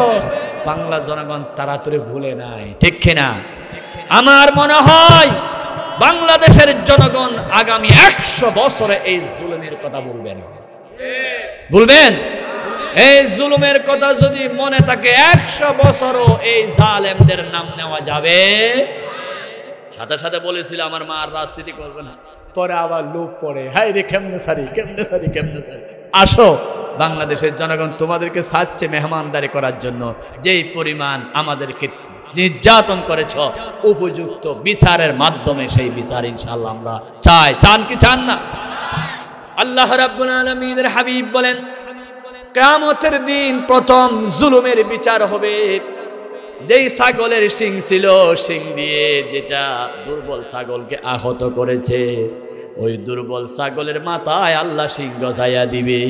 বাংলা জনগণ তাড়াতাড়ি ভুলে নাই, ঠিক কিনা? আমার মনে হয় বাংলাদেশের জনগণ আগামী 100 বছরে এই জুলুমের কথা বলবেন। বলবেন? এই জুলুমের কথা যদি মনে থাকে 100 বছরও এই জালেমদের নাম নেওয়া যাবে। সাথে সাথে বলেছিল আমার মা আর রাজনীতি করবে না, পরে আবার লোক পড়ে, হাই রে কেমনে সারি কেমনে সারি কেমনে সারি। আসো, বাংলাদেশের জনগণ তোমাদেরকে চাচ্ছে মেহমানদারি করার জন্য। যেই পরিমাণ আমাদেরকে নির্যাতন করেছ, উপযুক্ত বিচারের মাধ্যমে সেই বিচার ইনশাআল্লাহ আমরা চাই। চান কি চান না? আল্লাহ রাব্বুল আলামিনের হাবিব বলেন, কিয়ামতের দিন প্রথম জুলুমের বিচার হবে। যেই ছাগলের শিং ছিল, শিং দিয়ে যেটা দুর্বল ছাগলকে আহত করেছে, ওই দুর্বল ছাগলের মাথায় আল্লাহ শিং গজাইয়া দিবে।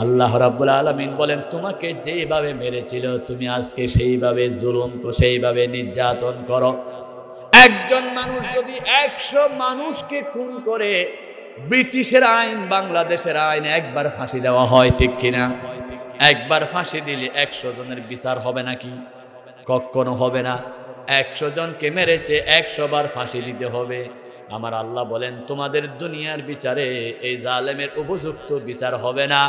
আল্লাহ রাব্বুল আলামিন বলেন, তোমাকে যেভাবে মেরেছিল তুমি আজকে সেইভাবে জুলুম, সেইভাবে নির্যাতন করো। একজন মানুষ যদি 100 মানুষকে খুন করে, ব্রিটিশের আইন বাংলাদেশের আইন একবার ফাঁসি দেওয়া হয়, ঠিক কিনা? একবার ফাঁসি দিলে 100 জনের বিচার হবে নাকি? কখনো হবে না। 100 জনকে মেরেছে, 100 বার ফাঁসি দিতে হবে। আমার আল্লাহ বলেন, তোমাদের দুনিয়ার বিচারে এই জালেমের উপযুক্ত বিচার হবে না।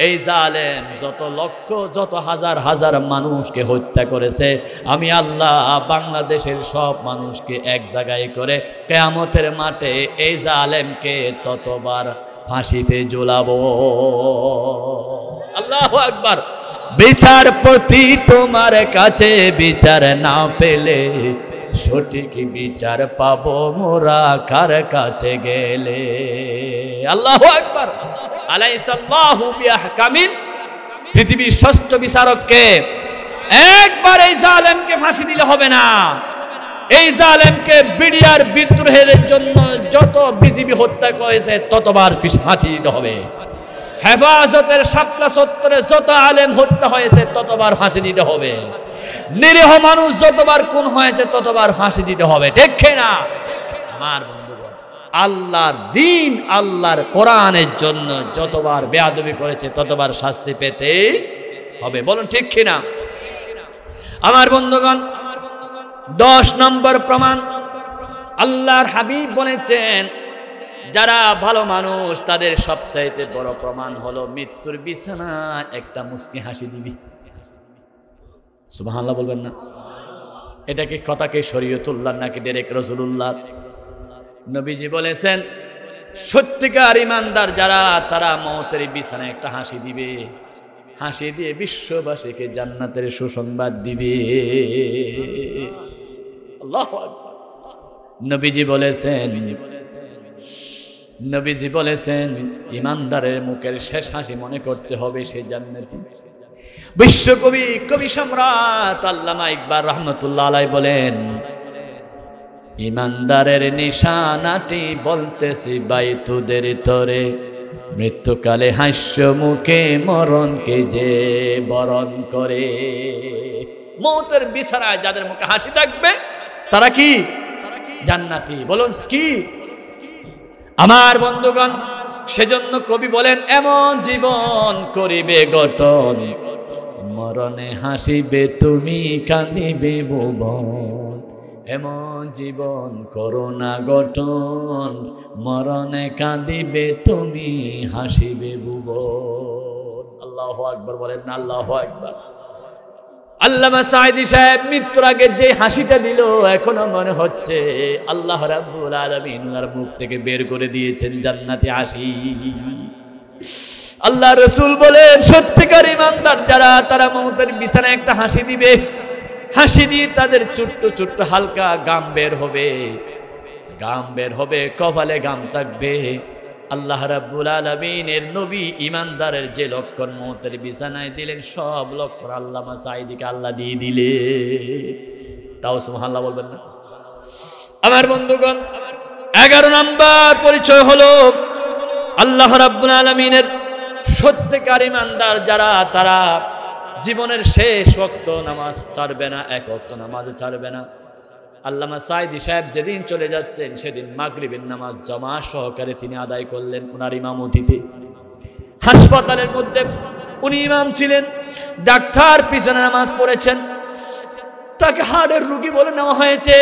এই জালেম যত লক্ষ যত হাজার হাজার মানুষকে হত্যা করেছে, আমি আল্লাহ বাংলাদেশের সব মানুষকে এক জায়গায় করে কিয়ামতের মাঠে এই জালেমকে ততবার ফাঁসিতে ঝুলাবো। আল্লাহু আকবার। বিচারপতি তোমার কাছে বিচার না পেলে সঠিক বিচার পাবো মোরা কার কাছে গেলে। আল্লাহু আকবার। আলাইসাল্লাহু বিআহকামিল। পৃথিবীর ষষ্ঠ বিচারককে একবার এই জালেমকে ফাঁসি দিলে হবে না। এই জালেমকে বিডিআর বিদ্রোহের জন্য যত বিজিবি হত্যা করেছে ততবার ফাঁসি দিতে হবে। হেফাজতের শাপলা চত্বরে যত আলেম হত্যা হয়েছে ততবার ফাঁসি দিতে হবে। নিরীহ মানুষ যতবার খুন হয়েছে ততবার ফাঁসি দিতে হবে, ঠিক না? আমার বন্ধুগণ, আল্লাহর দ্বীন, আল্লাহর কোরআনের জন্য যতবার বেয়াদবি করেছে ততবার শাস্তি পেতে হবে। বলুন ঠিক কিনা? আমার বন্ধুগণ, 10 নম্বর প্রমাণ, আল্লাহর হাবিব বলেছেন, যারা ভালো মানুষ তাদের সবচাইতে বড় প্রমাণ হলো মৃত্যুর বিছানায় একটা মুস্কি হাসি দিবি। সুবহানাল্লাহ বলবেন না? এটা কি কথাকে শরীয়তুল্লাহ নাকি ডাইরেক্ট রাসূলুল্লাহ? নবীজি বলেছেন, সত্যিকার ঈমানদার যারা, তারা মওতের বিছানায় একটা হাসি দিবে। হাসি দিয়ে বিশ্ববাসীকে জান্নাতের সুসংবাদ দিবে। আল্লাহু আকবার। নবীজি বলেছেন ঈমানদারের মুখের শেষ হাসি মনে করতে হবে সে জান্নাতি। বিশ্বকবি, কবি সম্রাট আল্লামা ইকবাল রাহমাতুল্লাহ আলাইহি বলেন, ঈমানদারের নিশানাটি বলতেছি বাইতুদের তরে, মৃত্যুকালে হাস্য মুখে মরণকে যে বরণ করে। মওতের বিছানায় যাদের মুখে হাসি থাকবে তারা কি জান্নাতি। বলুন কি? আমার বন্ধুগণ, সেজন্য কবি বলেন, এমন জীবন করিবে গঠন, মরণে হাসিবে তুমি কাঁদিবে ভুবন। এমন জীবন করোনা গঠন, মরণে কাঁদিবে তুমি হাসিবে ভুবন। আল্লাহু আকবার বলেন না? আল্লাহু আকবার। আল্লামা সাঈদী সাহেব মৃত্যুর আগে যে হাসিটা দিল, এখনো মনে হচ্ছে আল্লাহ রাব্বুল আলামিন ওনার মুখ থেকে বের করে দিয়েছেন জান্নাতি হাসি। আল্লাহ রাসূল বলেন, সত্যিকার ঈমানদার যারা, তারা মওতের বিছানায় একটা হাসি দিবে। হাসি দিয়ে তাদের ছোট্ট ছোট্ট হালকা গাম বের হবে, কপালে গাম থাকবে। আল্লাহ রাব্বুল আলামিনের নবী ঈমানদারের যে লক্ষণ মওতের বিছানায় দিলেন, সব লক্ষণ আল্লামা সাঈদীকে আল্লাহ দিয়ে দিলে। তাও সুবহানাল্লাহ বলবেন না? আমার বন্ধুগণ, 11 নম্বর পরিচয় হলো আল্লাহ রাব্বুল আলামিনের সত্যিকার ঈমানদার যারা, তারা জীবনের শেষ ওয়াক্ত নামাজ ছাড়বে না, 1 ওয়াক্ত নামাজ ছাড়বে না। আল্লামা সাঈদী সাহেব যেদিন চলে যাচ্ছেন সেদিন মাগরিবের নামাজ জামাত সহকারে তিনি আদায় করলেন ওনার ইমামতিতে। হাসপাতালের মধ্যে উনি ইমাম ছিলেন, ডাক্তার পিছনে নামাজ পড়েছেন, তাকে হার্টের রোগী বলে নেওয়া হয়েছে।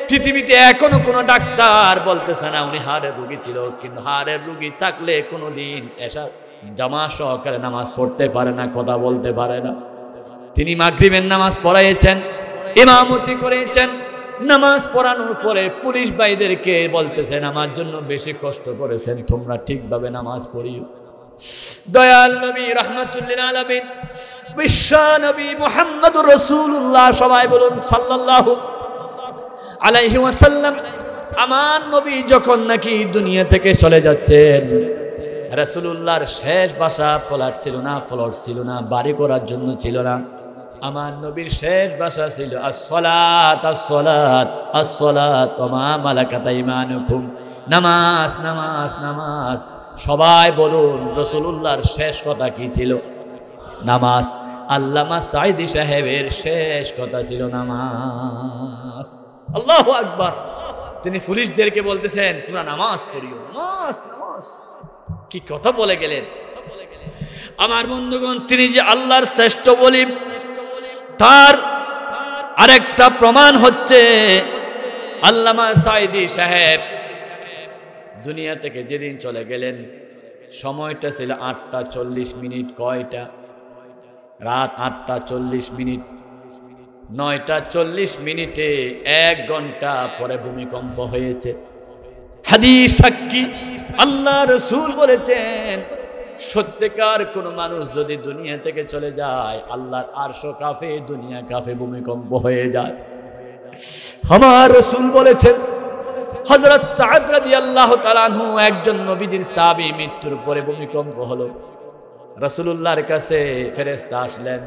পৃথিবীতে এখনো কোনো ডাক্তার বলতেছে না উনি হাড়ের রোগী ছিল, কিন্তু হাড়ের রোগী থাকলে কোনোদিন এসা জামাত সহকারে নামাজ পড়তে পারে না, কথা বলতে পারে না। তিনি মাগরিবের নামাজ পড়াইয়েছেন, ইমামতি করেছেন। নামাজ পড়ানোর পরে পুলিশ ভাইদেরকে বলতেছেন আমার জন্য বেশি কষ্ট করেছেন, তোমরা ঠিকভাবে নামাজ পড়িও। দয়াল নবী রাহমাতুল্লিল আলামিন বিশ্ব নবী মুহাম্মদুর রাসূলুল্লাহ, সবাই বলুন সাল্লাল্লাহু আলাইহি ওয়াসাল্লাম। আমার নবী যখন নাকি দুনিয়া থেকে চলে যাচ্ছেন, রাসূলুল্লাহর শেষ বাসা ফ্ল্যাট ছিল না, প্লট ছিল না, বাড়ি করার জন্য ছিল না। আমার নবীর শেষ বাসা ছিল as-salat as-salat as-salat ওয়া মা মালাকাত আইমানুকুম, নামাজ নামাজ নামাজ। সবাই বলুন রাসূলুল্লাহর শেষ কথা কি ছিল? নামাজ। আল্লামা সাঈদী সাহেবের শেষ কথা ছিল নামাজ। আল্লাহু আকবার। তিনি পুলিশদেরকে বলতেছেন তোমরা নামাজ পড়িও, নামাজ নামাজ। কি কথা বলে গেলেন আমার বন্ধুগণ। তিনি যে আল্লাহর শ্রেষ্ঠ বলি তার আরেকটা প্রমাণ হচ্ছে আল্লামা সাঈদী সাহেব দুনিয়া থেকে যেদিন চলে গেলেন সময়টা ছিল 8:40। কয়টা? রাত 8:40। 9:40 1 ঘন্টা পরে ভূমিকম্প হয়েছে। হাদিস সাক্ষী, আল্লাহ রাসূল বলেছেন সত্যিকার কোন মানুষ যদি দুনিয়া থেকে চলে যায় আল্লাহর আরশ কাঁপে, দুনিয়া কাঁপে, ভূমিকম্প হয়ে যায়। আমার রাসূল বলেছেন হযরত সাদ রাদিয়াল্লাহু তাআলা আনহু একজন নবীজির সাহাবী, মৃত্যুর পরে ভূমিকম্প হলো। রাসূলুল্লাহর কাছে ফেরেশতা আসলেন,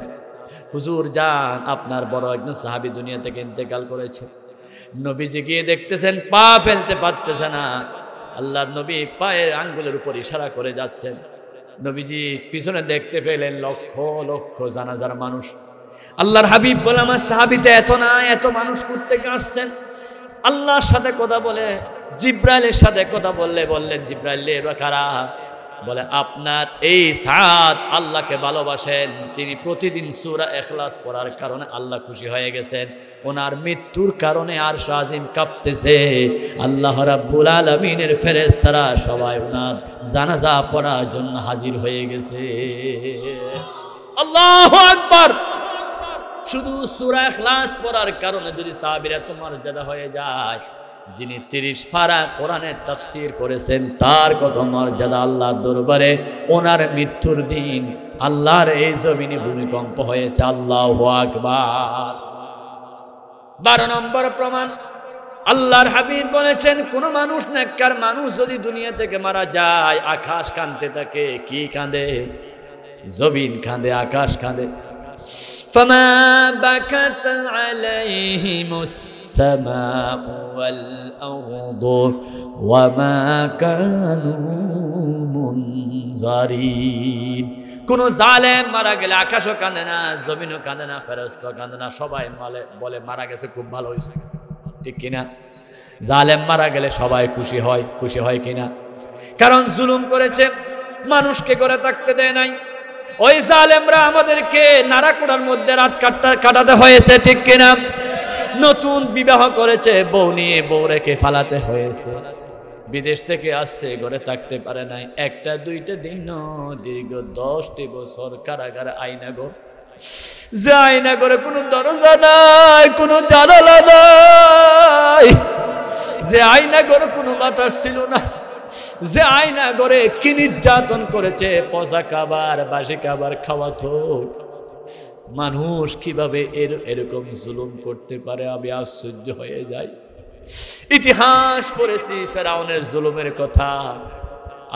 হুজুর যান আপনার বড় একজন সাহাবী দুনিয়া থেকে ইন্তেকাল করেছে। নবীজি গিয়ে দেখতেছেন পা ফেলতে পারতেছে না। আল্লাহর নবী পায়ের আঙ্গুলের উপর ইশারা করে যাচ্ছেন। নবীজি পিছনে দেখতে পেলেন লক্ষ লক্ষ জানাজার মানুষ। আল্লাহর হাবিব বলে আমার সাহাবীটা এত না, এত মানুষ করতে আসছেন। আল্লাহর সাথে কথা বলে জিব্রাইলের সাথে কথা বললেন জিব্রাইল এরা কারা? বলে আপনার এই সাদ আল্লাহকে ভালোবাসেন, তিনি প্রতিদিন সূরা ইখলাস পড়ার কারণে আল্লাহ খুশি হয়ে গেছেন, ওনার মৃত্যুর কারণে আরশ আজিম কাঁপতেছে। আল্লাহ রাব্বুল আলামিনের ফেরেশতারা সবাই ওনার জানাজা পড়ার জন্য হাজির হয়ে গেছে। আল্লাহু আকবার। শুধু সূরা ইখলাস পড়ার কারণে যদি সাহাবীরা এত মর্যাদা হয়ে যায়, যিনি 30 পারা কোরআনের তাফসীর করেছেন তার কত মর্যাদা আল্লাহর দরবারে। ওনার মৃত্যুর দিন আল্লাহর এই জমিনে ভূমিকম্প হয়েছে। আল্লাহু আকবার। 12 নম্বর প্রমাণ, আল্লাহর হাবিব বলেছেন কোন মানুষ নেককার মানুষ যদি দুনিয়া থেকে মারা যায় আকাশ কাঁদতে থাকে। কি কাঁদে? জমিন কাঁদে, আকাশ কাঁদে। فما بكت عليهم السماء والأرض وما كانوا منظرين। কোন জালেম মারা গেলে আকাশও কাঁদে না, জমিনও কাঁদে না, ফেরেশতা কাঁদে না, সবাই বলে মারা গেছে, খুব ভালো হয়েছে, ঠিক কিনা? জালেম মারা গেলে সবাই খুশি হয়, খুশি হয় কিনা? কারণ জুলুম করেছে, মানুষকে করে থাকতে দেয় নাই। ওই জালেমরা আমাদেরকে নারাকুড়ার মধ্যে রাত কাটাতে হয়েছে, ঠিক কিনা? নতুন বিবাহ করেছে, বউ নিয়ে বউ রেখে ফালাতে হয়েছে। বিদেশ থেকে আসছে, ঘরে থাকতে পারে নাই, 1-2 দিন দীর্ঘ 10টি বছর কারাগারে আয়নাঘর। যে আয়নাঘরে কোনো দরজা নাই, কোনো জানালা নাই, যে আয়নাঘরে কোনো বাতাস ছিল না, যে আয়না ঘরে কি নির্যাতন করেছে, পচা খাবার বাসি খাবার খাওয়াতো। মানুষ কিভাবে এরকম জুলুম করতে পারে, আমি আশ্চর্য হয়ে যাই। ইতিহাস পড়েছি ফেরাউনের জুলুমের কথা।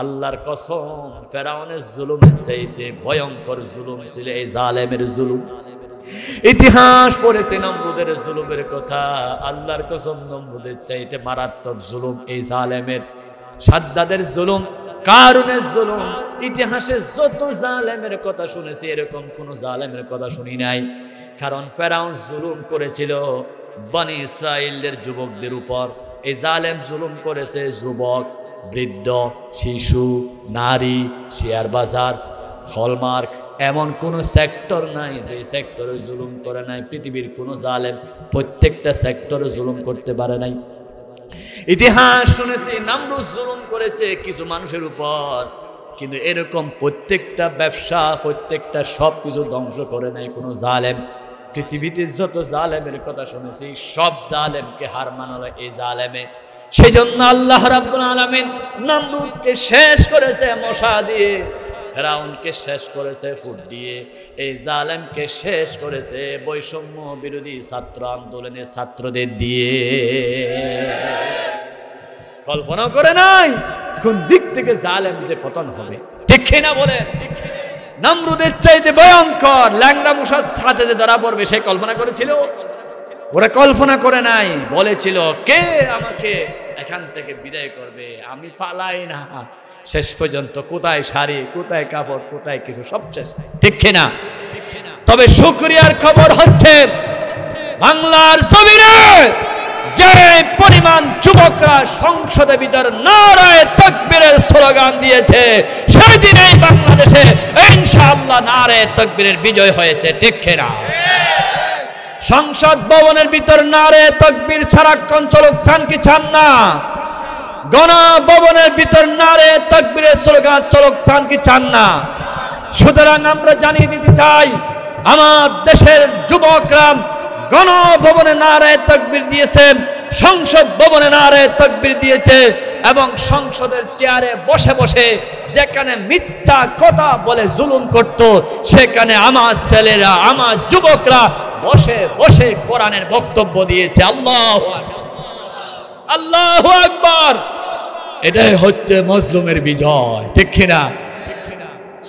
আল্লাহর কসম, ফেরাউনের জুলুমের চাইতে ভয়ঙ্কর জুলুম ছিল এই জালেমের জুলুম। ইতিহাস পড়েছি নমরুদের জুলুমের কথা। আল্লাহর কসম, নমরুদের চাইতে মারাত্মক জুলুম এই জালেমের। সাদ্দাদের জুলুম, কারুনের জুলুম। ইতিহাসে যত জালেমের কথা শুনেছি এরকম কোন জালেমের কথা শুনি নাই। কারণ ফেরাউন জুলুম করেছিল বনি ইসরাইলদের যুবকদের উপর। এই জালেম জুলুম করেছে যুবক, বৃদ্ধ, শিশু, নারী, শেয়ার বাজার, হলমার্ক। এমন কোনো সেক্টর নাই যে সেক্টরে জুলুম করে নাই। পৃথিবীর কোনো জালেম প্রত্যেকটা সেক্টরে জুলুম করতে পারে নাই। ইতিহাস শুনেছি নমরুদ জুলুম করেছে কিছু মানুষের উপর, কিন্তু এরকম প্রত্যেকটা ব্যবসা, প্রত্যেকটা সব কিছু ধ্বংস করে নাই কোনো জালেম। পৃথিবীতে যত জালেমের কথা শুনেছি সব জালেমকে হার মানালো এই জালেমে। সেই জন্য আল্লাহ রাব্বুল আলামিন নমরুদকে শেষ করেছে মশা দিয়ে, ফেরাউনকে শেষ করেছে ফুট দিয়ে, এই জালেমকে শেষ করেছে বৈষম্য বিরোধী ছাত্র আন্দোলনের ছাত্রদের দিয়ে। কল্পনা করে নাই কোন দিক থেকে জালেম যে পতন হবে, ঠিক না বলে? নমরুদের চাইতে ভয়ঙ্কর ল্যাংড়া মশার হাতে যে ধরা পড়বে সে কল্পনা করেছিল? ওরা কল্পনা করে নাই। বলেছিল কে আমাকে এখান থেকে বিদায় করবে, আমি পালাই না। শেষ পর্যন্ত কোথায় শাড়ি, কোথায় কাপড়, কোথায় কিছু, সব শেষ, ঠিক না? তবে শুকরিয়ার খবর হচ্ছে বাংলার জমিনে যে পরিমাণ যুবকরা সংসদে ভিতর নারায়ে তাকবীরের স্লোগান দিয়েছে, সেই দিনেই বাংলাদেশে ইনশাআল্লাহ নারায়ে তাকবীরের বিজয় হয়েছে, ঠিক না? সংসদ ভবনের ভিতর নারায়ে তাকবীর সারাক্ষণ চলুক, চান কি চান না? গণভবনের ভিতর নারায়ে তাকবীরের স্লোগান চলুক, চান কি চান না? সুতরাং আমরা জানিয়ে দিতে চাই আমার দেশের যুবকরা গণভবনে নারায়ে তাকবীর দিয়েছে, সংসদ ভবনে নারায়ে তাকবীর দিয়েছে, এবং সংসদের চেয়ারে বসে বসে যেখানে মিথ্যা কথা বলে জুলুম করত সেখানে আমার ছেলেরা, আমার যুবকরা বসে বসে কোরআনের বক্তব্য দিয়েছে। আল্লাহু আকবার, আল্লাহু আকবার। এটাই হচ্ছে মজলুমের বিজয়, ঠিক না?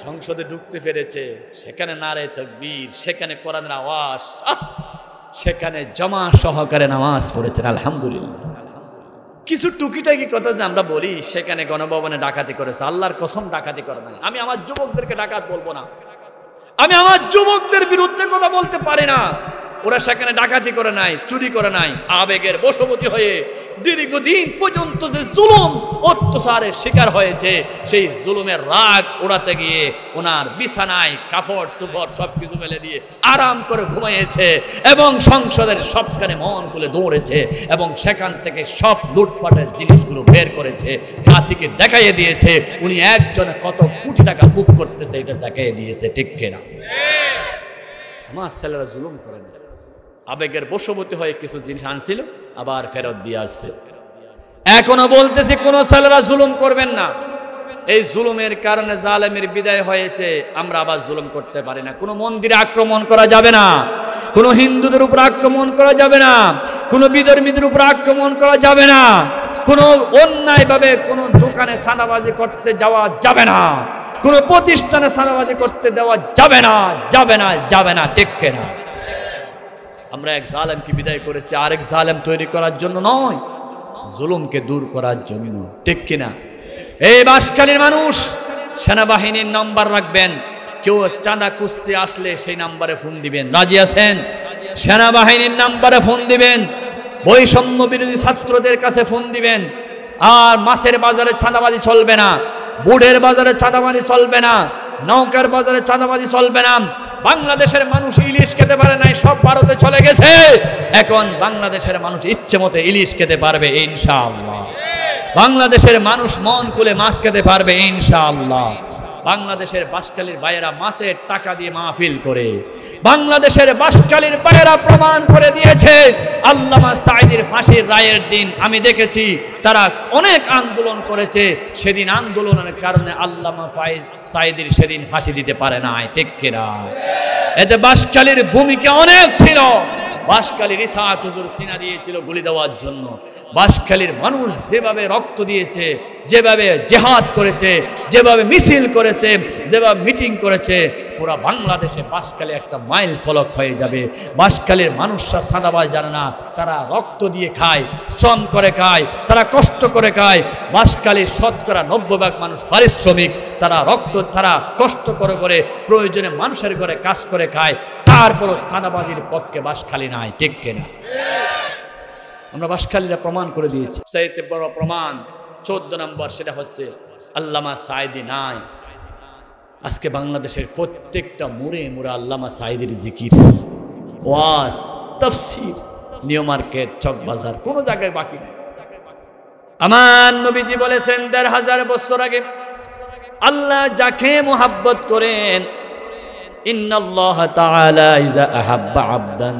সংসদে ঢুকতে পেরেছে, সেখানে নারায়ে তাকবীর, সেখানে কোরআনের আওয়াজ, সেখানে জমা সহকারে নামাজ পড়েছেন, আলহামদুলিল্লাহ। কিছু টুকিটাকি কথা যে আমরা বলি, সেখানে গণভবনে ডাকাতি করেছে, আল্লাহর কসম ডাকাতি করে নাই। আমি আমার যুবকদেরকে ডাকাত বলবো না, আমি আমার যুবকদের বিরুদ্ধে কথা বলতে পারি না। ওরা সেখানে ডাকাতি করে নাই, চুরি করে নাই, আবেগের বশবর্তী হয়ে দীর্ঘদিন পর্যন্ত যে জুলুম অত্যাচারের শিকার হয়েছে, সেই জুলুমের রাগ ওড়াতে গিয়ে ওনার বিছানায় কাপড় সুপড় সবকিছু ফেলে দিয়ে আরাম করে ঘুমিয়েছে, এবং সংসদের সবখানে মন খুলে দৌড়েছে, এবং সেখান থেকে সব লুটপাটের জিনিসগুলো বের করেছে, জাতিকে দেখাইয়ে দিয়েছে উনি একজনে কত কোটি টাকা বুক করতেছে, এটা দেখাইয়ে দিয়েছে, ঠিক কিনা? আমার ছেলেরা জুলুম করে না, আবেগের বশবর্তী হয়ে কিছু জিনিস আনছিল আবার ফেরত দিয়ে আসছে। এখনো বলতেছি কোন ছেলেরা জুলুম করবেন না। এই জুলুমের কারণে জালেমের বিদায় হয়েছে, আমরা আবার জুলুম করতে পারি না। কোনো মন্দিরে আক্রমণ করা যাবে না, কোনো হিন্দুদের উপর আক্রমণ করা যাবে না, কোনো বিধর্মীদের উপর আক্রমণ করা যাবে না, কোনো অন্যায়ভাবে কোনো দোকানে চাঁদাবাজি করতে যাওয়া যাবে না, কোনো প্রতিষ্ঠানে চাঁদাবাজি করতে দেওয়া যাবে না, যাবে না, যাবে না, ঠিক না? আমরা এক জালেমকে বিদায় করেছি আরেক জালেম তৈরি করার জন্য নয়, জুলুমকে দূর করার জন্য, ঠিক কিনা? এই বাঁশখালীর মানুষ সেনাবাহিনীর নাম্বার রাখবেন, কেউ চাঁদা কুস্তি আসলে সেই নাম্বারে ফোন দিবেন, রাজি আছেন? সেনাবাহিনীর নাম্বারে ফোন দিবেন, বৈষম্য বিরোধী ছাত্রদের কাছে ফোন দিবেন। আর মাছের বাজারে চাঁদাবাজি চলবে না, বুড়ের বাজারে চাঁদাবাজি চলবে না, নৌকার বাজারে চাঁদাবাজি চলবে না। বাংলাদেশের মানুষ ইলিশ খেতে পারে নাই, সব ভারতে চলে গেছে। এখন বাংলাদেশের মানুষ ইচ্ছে মতো ইলিশ খেতে পারবে ইনশাআল্লাহ। বাংলাদেশের মানুষ মন খুলে মাছ খেতে পারবে ইনশাআল্লাহ। বাংলাদেশের বাঁশখালীর ভাইয়েরা মাছের টাকা দিয়ে মাহফিল করে, বাংলাদেশের বাঁশখালীর ভাইয়েরা প্রমাণ করে দিয়েছে। আল্লামা সাঈদীর ফাঁসির রায়ের দিন আমি দেখেছি তারা অনেক আন্দোলন করেছে, সেদিন আন্দোলনের কারণে আল্লামা সাঈদীর সেদিন ফাঁসি দিতে পারে নাই, ঠিক কিনা? এতে বাঁশখালীর ভূমিকা অনেক ছিল। বাঁশখালীর ইসহাক হুজুর সিনা দিয়েছিল গুলি দেওয়ার জন্য। বাঁশখালীর মানুষ যেভাবে রক্ত দিয়েছে, যেভাবে জিহাদ করেছে, যেভাবে মিছিল করেছে, যেভাবে মিটিং করেছে, পুরা বাংলাদেশে বাঁশখালী একটা মাইল ফলক হয়ে যাবে। বাঁশখালীর মানুষরা সাদাবাজ জানে না, তারা রক্ত দিয়ে খায়, শ্রম করে খায়, তারা কষ্ট করে খায়। বাঁশখালীর শতকরা 90% মানুষ পারিশ্রমিক, তারা কষ্ট করে করে প্রয়োজনে মানুষের ঘরে কাজ করে খায়, তারপরও চাঁদাবাজির পক্ষে বাঁশখালী নাই, ঠিক কিনা? আমরা বাঁশখালীরা প্রমাণ করে দিয়েছি। চাইতে বড় প্রমাণ 14 নম্বর, সেটা হচ্ছে আল্লামা সাঈদী নাই। আজকে বাংলাদেশের প্রত্যেকটা মোড়ে মোড়ে আল্লামা সাঈদীর জিকির, ওয়াজ, তাফসীর, নিউ মার্কেট, চক বাজার, কোনো জায়গায় বাকি নেই। আমার নবীজি বলেছেন ১৫০০ বছর আগে, আল্লাহ যাকে মোহাব্বত করেন, ইন্নাল্লাহ তাআলা ইযা আহাব্বা আবদান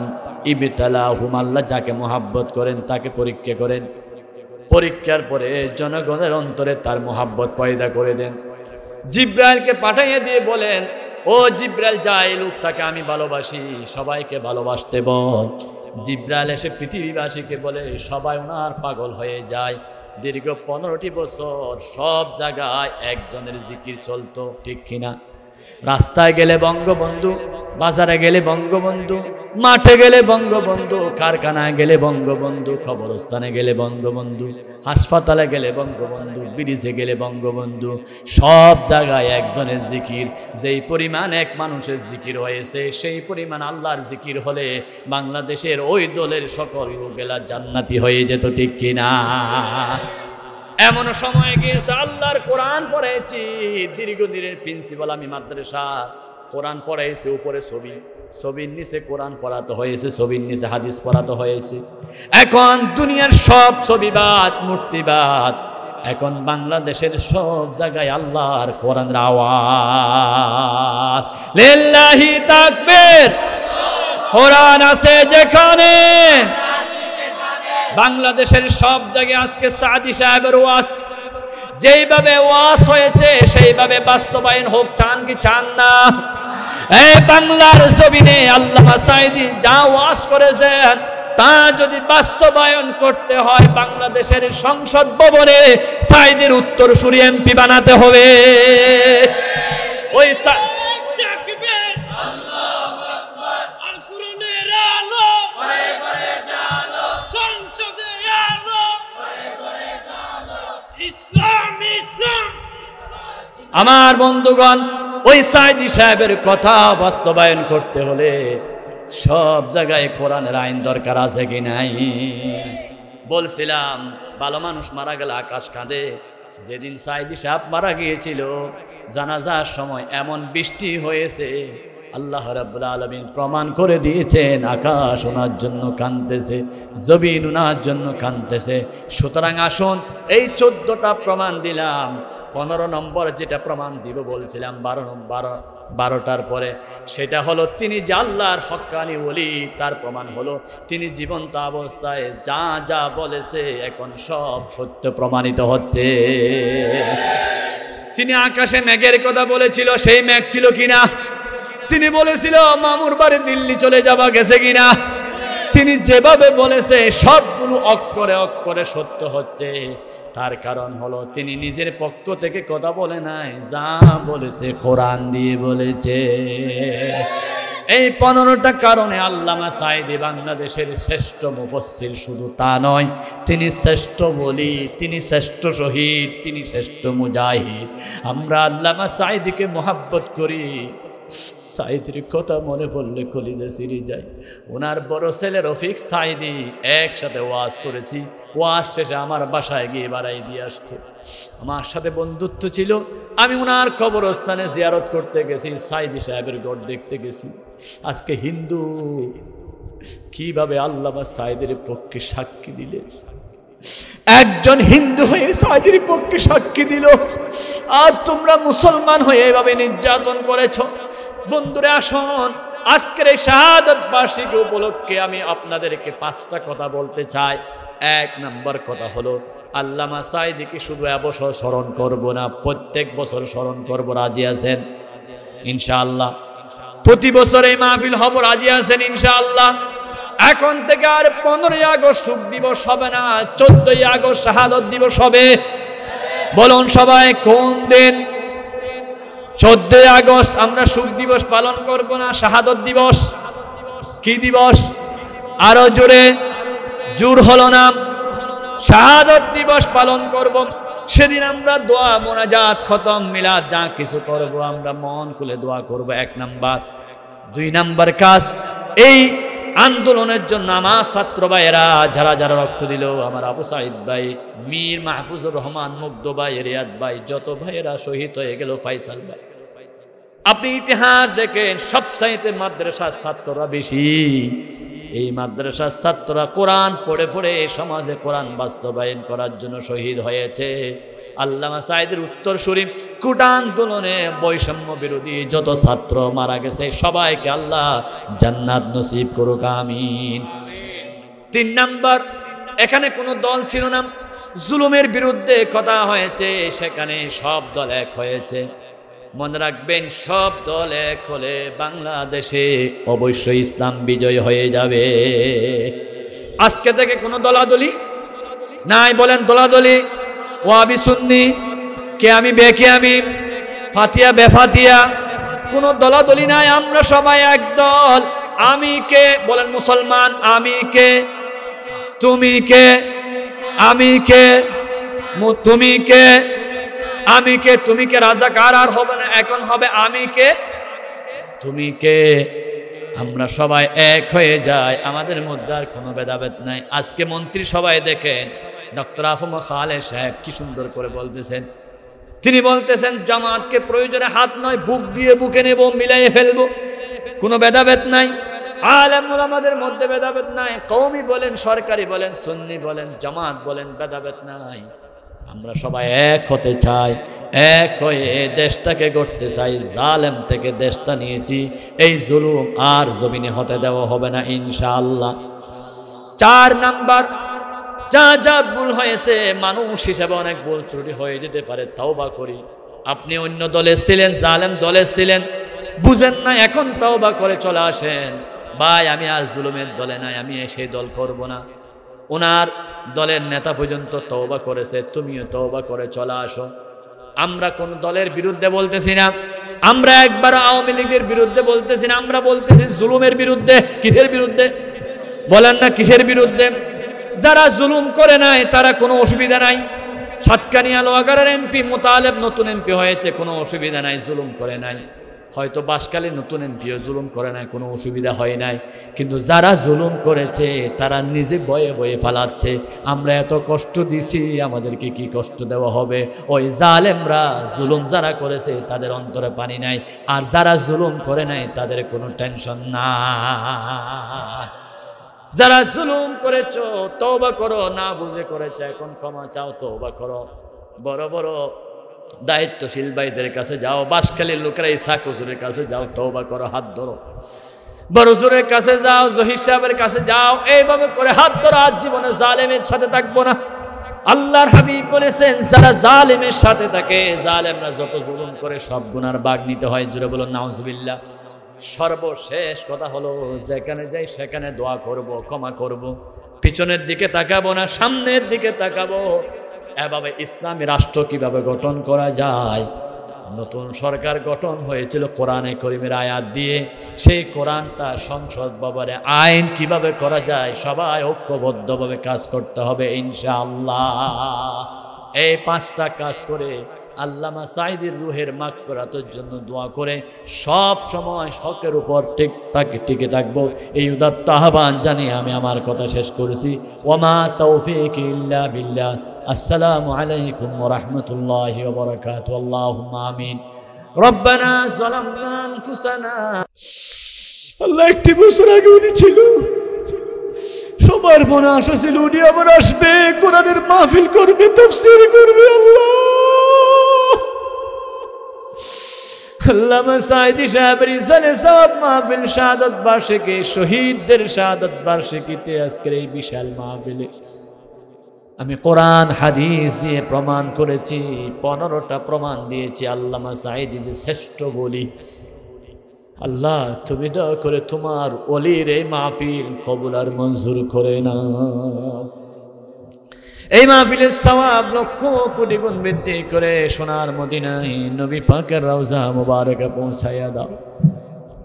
ইবতালাহুম, আল্লাহ যাকে মোহাব্বত করেন তাকে পরীক্ষা করেন, পরীক্ষার পরে জনগণের অন্তরে তার মোহাব্বত পয়দা করে দেন। জিব্রাইলকে পাঠাইয়ে দিয়ে বলেন, ও জিব্রাইল, যা এই লোকটাকে আমি ভালোবাসি, সবাইকে ভালোবাসতে বল। জিব্রাইল এসে পৃথিবীবাসীকে বলে, সবাই ওনার পাগল হয়ে যায়। দীর্ঘ 15টি বছর সব জায়গায় একজনের জিকির চলতো, ঠিক কিনা? রাস্তায় গেলে বঙ্গবন্ধু, বাজারে গেলে বঙ্গবন্ধু, মাঠে গেলে বঙ্গবন্ধু, কারখানায় গেলে বঙ্গবন্ধু, কবরস্থানে গেলে বঙ্গবন্ধু, হাসপাতালে গেলে বঙ্গবন্ধু, ব্রিজে গেলে বঙ্গবন্ধু, সব জায়গায় একজনের জিকির। যেই পরিমাণ এক মানুষের জিকির হয়েছে, সেই পরিমাণ আল্লাহর জিকির হলে বাংলাদেশের ওই দলের সকল লোকেরা জান্নাতি হয়ে যেত, ঠিক কিনা? এমন সময় গিয়েছে, আল্লাহর কোরআন পড়াইছি, দীর্ঘদিনের প্রিন্সিপাল আমি মাদ্রাসা, কোরআন পড়াইছে, উপরে ছবি, ছবির নিচে কোরআন পড়াতে হয়েছে, ছবির নিচে হাদিস পড়াতে হয়েছে। এখন দুনিয়ার সব ছবিবাদ, মূর্তিবাদ, এখন বাংলাদেশের সব জায়গায় আল্লাহর কোরআনের আওয়াজ, লিল্লাহি তাকবীর। কোরআন আছে যেখানে, বাংলাদেশের সব জায়গায় আজকে সাদি সাহেবের ওয়াজ, যেইভাবে ওয়াজ হয়েছে সেইভাবে বাস্তবায়ন হোক, চান কি চান না? এই বাংলার জমিনে আল্লামা সাঈদী যা ওয়াজ করেছেন তা যদি বাস্তবায়ন করতে হয়, বাংলাদেশের সংসদ ভবনে সাঈদীর উত্তরসূরি এমপি বানাতে হবে। ওই আমার বন্ধুগণ, ওই সাঈদী সাহেবের কথা বাস্তবায়ন করতে হলে সব জায়গায় কোরআনের আইন দরকার আছে কি নাই? বলছিলাম, ভালো মানুষ মারা গেলে আকাশ কাঁদে। যেদিন সাঈদী সাহেব মারা গিয়েছিল, জানাজার সময় এমন বৃষ্টি হয়েছে, আল্লাহ রাব্বুল আলামিন প্রমাণ করে দিয়েছেন, আকাশ ওনার জন্য কাঁদতেছে, জমিন ওনার জন্য কাঁদতেছে। সুতরাং আসুন, এই 14টা প্রমাণ দিলাম, 15 নম্বর যেটা প্রমাণ দিব বলছিলাম 12টার পরে, সেটা হলো তিনি যে আল্লাহর হক্কানি ওলি, তার প্রমাণ হলো তিনি জীবন্ত অবস্থায় যা যা বলেছে এখন সব সত্য প্রমাণিত হচ্ছে। তিনি আকাশে মেঘের কথা বলেছিল, সেই মেঘ ছিল কিনা? তিনি বলেছিল মামুর বাড়ি দিল্লি চলে যাবা, গেছে কিনা? তিনি যেভাবে বলেছে সবগুলো অক্ষরে অক্ষরে সত্য হচ্ছে। তার কারণ হলো তিনি নিজের পক্ষ থেকে কথা বলে নাই, যা বলেছে কোরআন দিয়ে বলেছে। এই 15টা কারণে আল্লামা সাঈদী বাংলাদেশের শ্রেষ্ঠ মুফাসসির, শুধু তা নয়, তিনি শ্রেষ্ঠ বলি, তিনি শ্রেষ্ঠ শহীদ, তিনি শ্রেষ্ঠ মুজাহিদ। আমরা আল্লামা সাঈদীকে মোহাব্বত করি। সাঈদীর কথা মনে পড়লে কলিজা ছিঁড়ে যায়। ওনার বড় ছেলে রফিক সাঈদী একসাথে ওয়াজ করেছি, ওয়াজ শেষে আমার বাসায় গিয়ে বাড়াই দিয়ে আসতো, আমার সাথে বন্ধুত্ব ছিল। আমি ওনার কবরস্থানে জিয়ারত করতে গেছি, সাঈদী সাহেবের গড় দেখতে গেছি। আজকে হিন্দু কিভাবে আল্লামা সাঈদীর পক্ষে সাক্ষী দিলে, একজন হিন্দু হয়ে সাঈদীর পক্ষে সাক্ষী দিল, আর তোমরা মুসলমান হয়ে এভাবে নির্যাতন করেছ। বন্ধুরা আসুন, আজকের এই শাহাদাত বার্ষিকী উপলক্ষে আমি আপনাদেরকে 5টা কথা বলতে চাই। 1 নম্বর কথা হলো, আল্লামা সাঈদীকে শুধু এবছর স্মরণ করব না, প্রত্যেক বছর স্মরণ করব। রাজি আছেন ইনশাআল্লাহ? প্রতি বছর এই মাহফিল হব, রাজি আছেন ইনশাআল্লাহ? এখন থেকে আর 15ই আগস্ট শোক দিবস হবে না, 14ই আগস্ট শাহাদাত দিবস হবে। বলুন সবাই, কোন দিন? 14ই আগস্ট আমরা শোক দিবস পালন করব না, শাহাদাত দিবস। কি দিবস? আরো জোরে, জোর হলো না। শাহাদাত দিবস পালন করব। সেদিন আমরা দোয়া, মোনাজাত, খতম, মিলাদ যা কিছু করব আমরা মন খুলে দোয়া করব, 1 নাম্বার। 2 নাম্বার কাজ, এই আন্দোলনের জন্য আমার ছাত্র ভাইয়েরা যারা যারা রক্ত দিল, আমার আবু সাঈদ ভাই, মীর মাহফুজুর রহমান, মুগ্ধ ভাই, রিয়াদ ভাই, যত ভাইয়েরা শহীদ হয়ে গেল, ফাইসাল ভাই, আপনি ইতিহাস দেখেন সবচাইতে মাদ্রাসার ছাত্ররা বেশি। এই মাদ্রাসার ছাত্ররা কোরআন পড়ে পড়ে সমাজে কোরআন বাস্তবায়ন করার জন্য শহীদ হয়েছে। আল্লামা সাঈদীর উত্তরসূরি কোটা আন্দোলনে বৈষম্য বিরোধী যত ছাত্র মারা গেছে সবাইকে আল্লাহ জান্নাত নসিব করুক, আমিন। 3 নাম্বার, এখানে কোনো দল ছিল না, জুলুমের বিরুদ্ধে কথা হয়েছে, সেখানে সব দল এক হয়েছে। মনে রাখবেন, সব দল এক হলে বাংলাদেশে অবশ্যই ইসলাম বিজয় হয়ে যাবে। আজকে থেকে কোনো দলাদলি নাই। বলেন দলাদলি, ওয়াহাবি সুন্নি, কে আমি বেকে আমি, ফাতিয়া বেফাতিয়া, কোনো দলাদলি নাই। আমরা সবাই এক দল। আমি কে? বলেন মুসলমান। আমি কে? তুমি কে? আমি কে? তুমি কে? আমি কে? তুমি কে? রাজাকার আর হবে না, এখন হবে আমি কে, তুমি কে। আমরা সবাই এক হয়ে যাই, আমাদের মধ্যে আর কোনো ভেদাভেদ নাই। আজকে মন্ত্রী সবাই দেখেন, ডক্টর আফম খালেদ সাহেব কি সুন্দর করে বলতেছেন। তিনি বলতেছেন জামাতকে প্রয়োজনে হাত নয় বুক দিয়ে বুকে নেব, মিলাইয়ে ফেলবো, কোনো ভেদাভেদ নাই। আলেম ওলামাদের মধ্যে ভেদাভেদ নাই। কওমি বলেন, সরকারি বলেন, সুন্নি বলেন, জামাত বলেন, ভেদাভেদ নাই। আমরা সবাই এক হতে চাই, এক হয়ে দেশটাকে গড়তে চাই। জালেম থেকে দেশটা নিয়েছি, এই জুলুম আর জমিনে হতে দেওয়া হবে না ইনশাআল্লাহ। 4 নাম্বার, যা যা ভুল হয়েছে, মানুষ হিসেবে অনেক ভুল ত্রুটি হয়ে যেতে পারে, তাওবা করি। আপনি অন্য দলে ছিলেন, জালেম দলে ছিলেন, বুঝেন না, এখন তাওবা করে চলে আসেন। ভাই আমি আর জুলুমের দলে নাই, আমি সেই দল করব না। ওনার দলের নেতা পর্যন্ত তওবা করেছে, তুমিও তওবা করে চলে আসো। আমরা কোন দলের বিরুদ্ধে বলতেছি না, আমরা একবার আওয়ামী লীগের বিরুদ্ধে বলতেছি না, আমরা বলতেছি জুলুমের বিরুদ্ধে। কিসের বিরুদ্ধে বলেন না, কিসের বিরুদ্ধে? যারা জুলুম করে নাই তারা কোনো অসুবিধা নাই। সাতকানিয়া লোহাগাড়ার এমপি মোতালেব নতুন এমপি হয়েছে, কোনো অসুবিধা নাই, জুলুম করে নাই। হয়তো বাসকালী নতুন এমপিও জুলুম করে নাই, কোনো অসুবিধা হয় নাই। কিন্তু যারা জুলুম করেছে তারা নিজে বয়ে বয়ে ফালাচ্ছে। আমরা এত কষ্ট দিছি, আমাদেরকে কি কষ্ট দেওয়া হবে? ওই জালেমরা, জুলুম যারা করেছে তাদের অন্তরে পানি নাই, আর যারা জুলুম করে নাই তাদের কোনো টেনশন নাই। যারা জুলুম করেছো তওবা করো, না বুঝে করেছে এখন ক্ষমা চাও, তওবা করো। বড় বড় দায়িত্বশীল ভাইদের কাছে যাও, বাসখালীর লোকেরা ইসাক হুজুরের কাছে যাও, তওবা করো, হাত ধরো। বড় হুজুরের কাছে যাও, জহির সাহেবের কাছে যাও, এইভাবে করে হাত ধরো। আজ জীবনে জালেমের সাথে থাকবো না। আল্লাহর হাবিব বলেছেন, যারা জালেমের সাথে থাকে, জালেমরা যত জুলুম করে সব গুনার ভাগ নিতে হয়। জুড়ে বলুন নাউজুবিল্লাহ। সর্বশেষ কথা হলো, যেখানে যাই সেখানে দোয়া করব, ক্ষমা করব, পিছনের দিকে তাকাবো না, সামনের দিকে তাকাবো। এভাবে ইসলামী রাষ্ট্র কিভাবে গঠন করা যায়? নতুন সরকার গঠন হয়েছিল কোরআনে করিমের আয়াত দিয়ে। সেই কোরআনটা সংসদ ভবনে আইন কিভাবে করা যায়, সবাই ঐক্যবদ্ধভাবে কাজ করতে হবে ইনশাআল্লাহ। এই 5টা কাজ করে আল্লামা সাঈদীর রুহের মাগফিরাতের জন্য দোয়া করে সব সময় হকের উপর টিকে থাকবো, এই উদাত্ত আহ্বান জানিয়ে আমি আমার কথা শেষ করেছি। ওয়ামা তাওফীক ইল্লা বিল্লাহ। আসসালামু আলাইকুম ওয়া রাহমাতুল্লাহি ওয়া বারাকাতুহু। আল্লাহুম্মা আমিন। রব্বানা যালামনা আনফুসানা। আল্লাহ একটি বছর আগে উনি ছিল, সবার মনে আশা ছিল উনি আবার আসবে, কোরআনের মাহফিল করবে, তাফসীর করবে। আল্লামা সাঈদী সাহেবের ইসালে সওয়াব মাহফিল শাহাদাত বার্ষিকী, শহীদদের শাহাদাত বার্ষিকীতে আজকের এই বিশাল মাহফিলে আমি কোরআন হাদিস দিয়ে প্রমাণ করেছি, 15টা প্রমাণ দিয়েছি আল্লামা সাঈদী যে শ্রেষ্ঠ বলি। আল্লাহ তুমি দয়া করে তোমার ওলির এই মাহফিল কবুল আর মঞ্জুর করে নাও। এই মাহফিলের সওয়াব লক্ষ কোটি গুণ বৃদ্ধি করে সোনার মদিনায় নবী পাকের রওজা মুবারকে পৌঁছাইয়া দাও।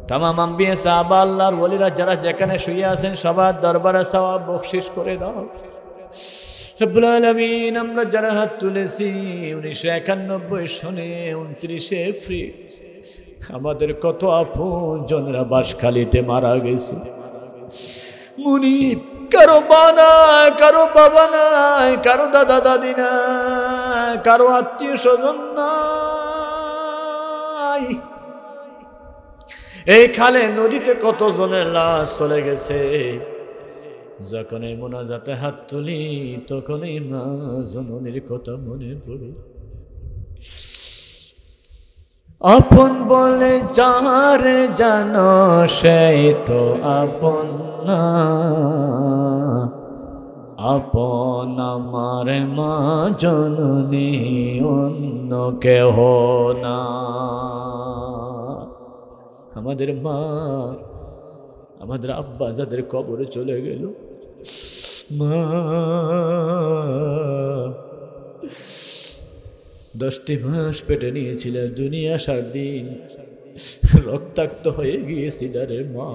তামাম আম্বিয়া সাহাবা আল্লাহর ওলিরা যারা যেখানে শুয়ে আছেন সবার দরবারে সওয়াব বখশিশ করে দাও রব্বুল আলামিন। আমরা যারা হাত তুলেছি 1991 সনে 29 এপ্রিল আমাদের কত আপন জনরা বাসখালীতে মারা গেছে। মুনিব কারো মা নাই, কারো বাবা নাই, কারো দাদা দাদি নাই, কারো আত্মীয় স্বজন নাই। এই খালে নদীতে কত জনের লাশ চলে গেছে। যখন এই মোনাজাতে হাত তুলি তখন এই মা জননীর কথা মনে পড়ে। আপন বলে যার জানো সেই তো আপন না, আপন আমার মা জননী অন্য কেহ না। আমাদের মা আমাদের আব্বা যাদের কবরে চলে গেল, মা 10টি মাস পেটে নিয়েছিল, দুনিয়া আসার দিন রক্তাক্ত হয়ে গিয়েছিল রে মা।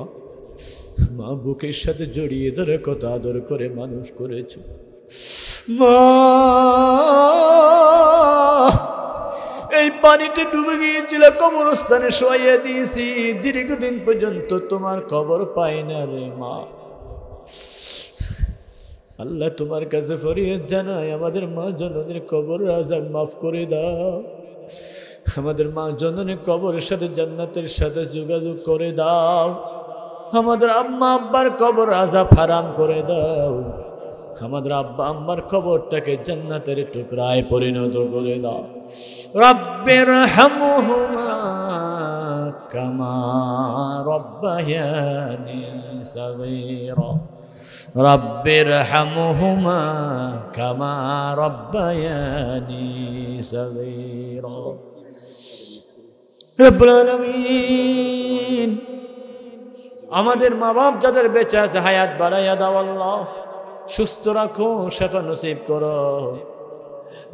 মা বুকের সাথে জড়িয়ে ধরে কত আদর করে মানুষ করেছে। মা এই পানিতে ডুবে গিয়েছিল, কবরস্থানে শোয়াইয়া দিয়েছি, দীর্ঘদিন পর্যন্ত তোমার কবর পাই না রে মা। আল্লাহ তোমার কাছে ফরিয়াদ জানাই, আমাদের মা জননীর কবর আযাব মাফ করে দাও। আমাদের মা জননীর কবরের সাথে জান্নাতের সাথে যোগাযোগ করে দাও। আমাদের আম্মা আব্বার কবর আযাব হারাম করে দাও। আমাদের আব্বা আম্মার কবরটাকে জান্নাতের টুকরায় পরিণত করে দাও। রব্বির হামহুমা কামা রব্বায়ানি সগীরা, রব্বির হামহুমা কামা রব্বায়ানি সগীরা। রব্বুল আলামিন আমাদের মা বাপ যাদের বেঁচে আছে হায়াত বাড়াইয়া দাও আল্লাহ, সুস্থ রাখো, শেফা নসিব করো।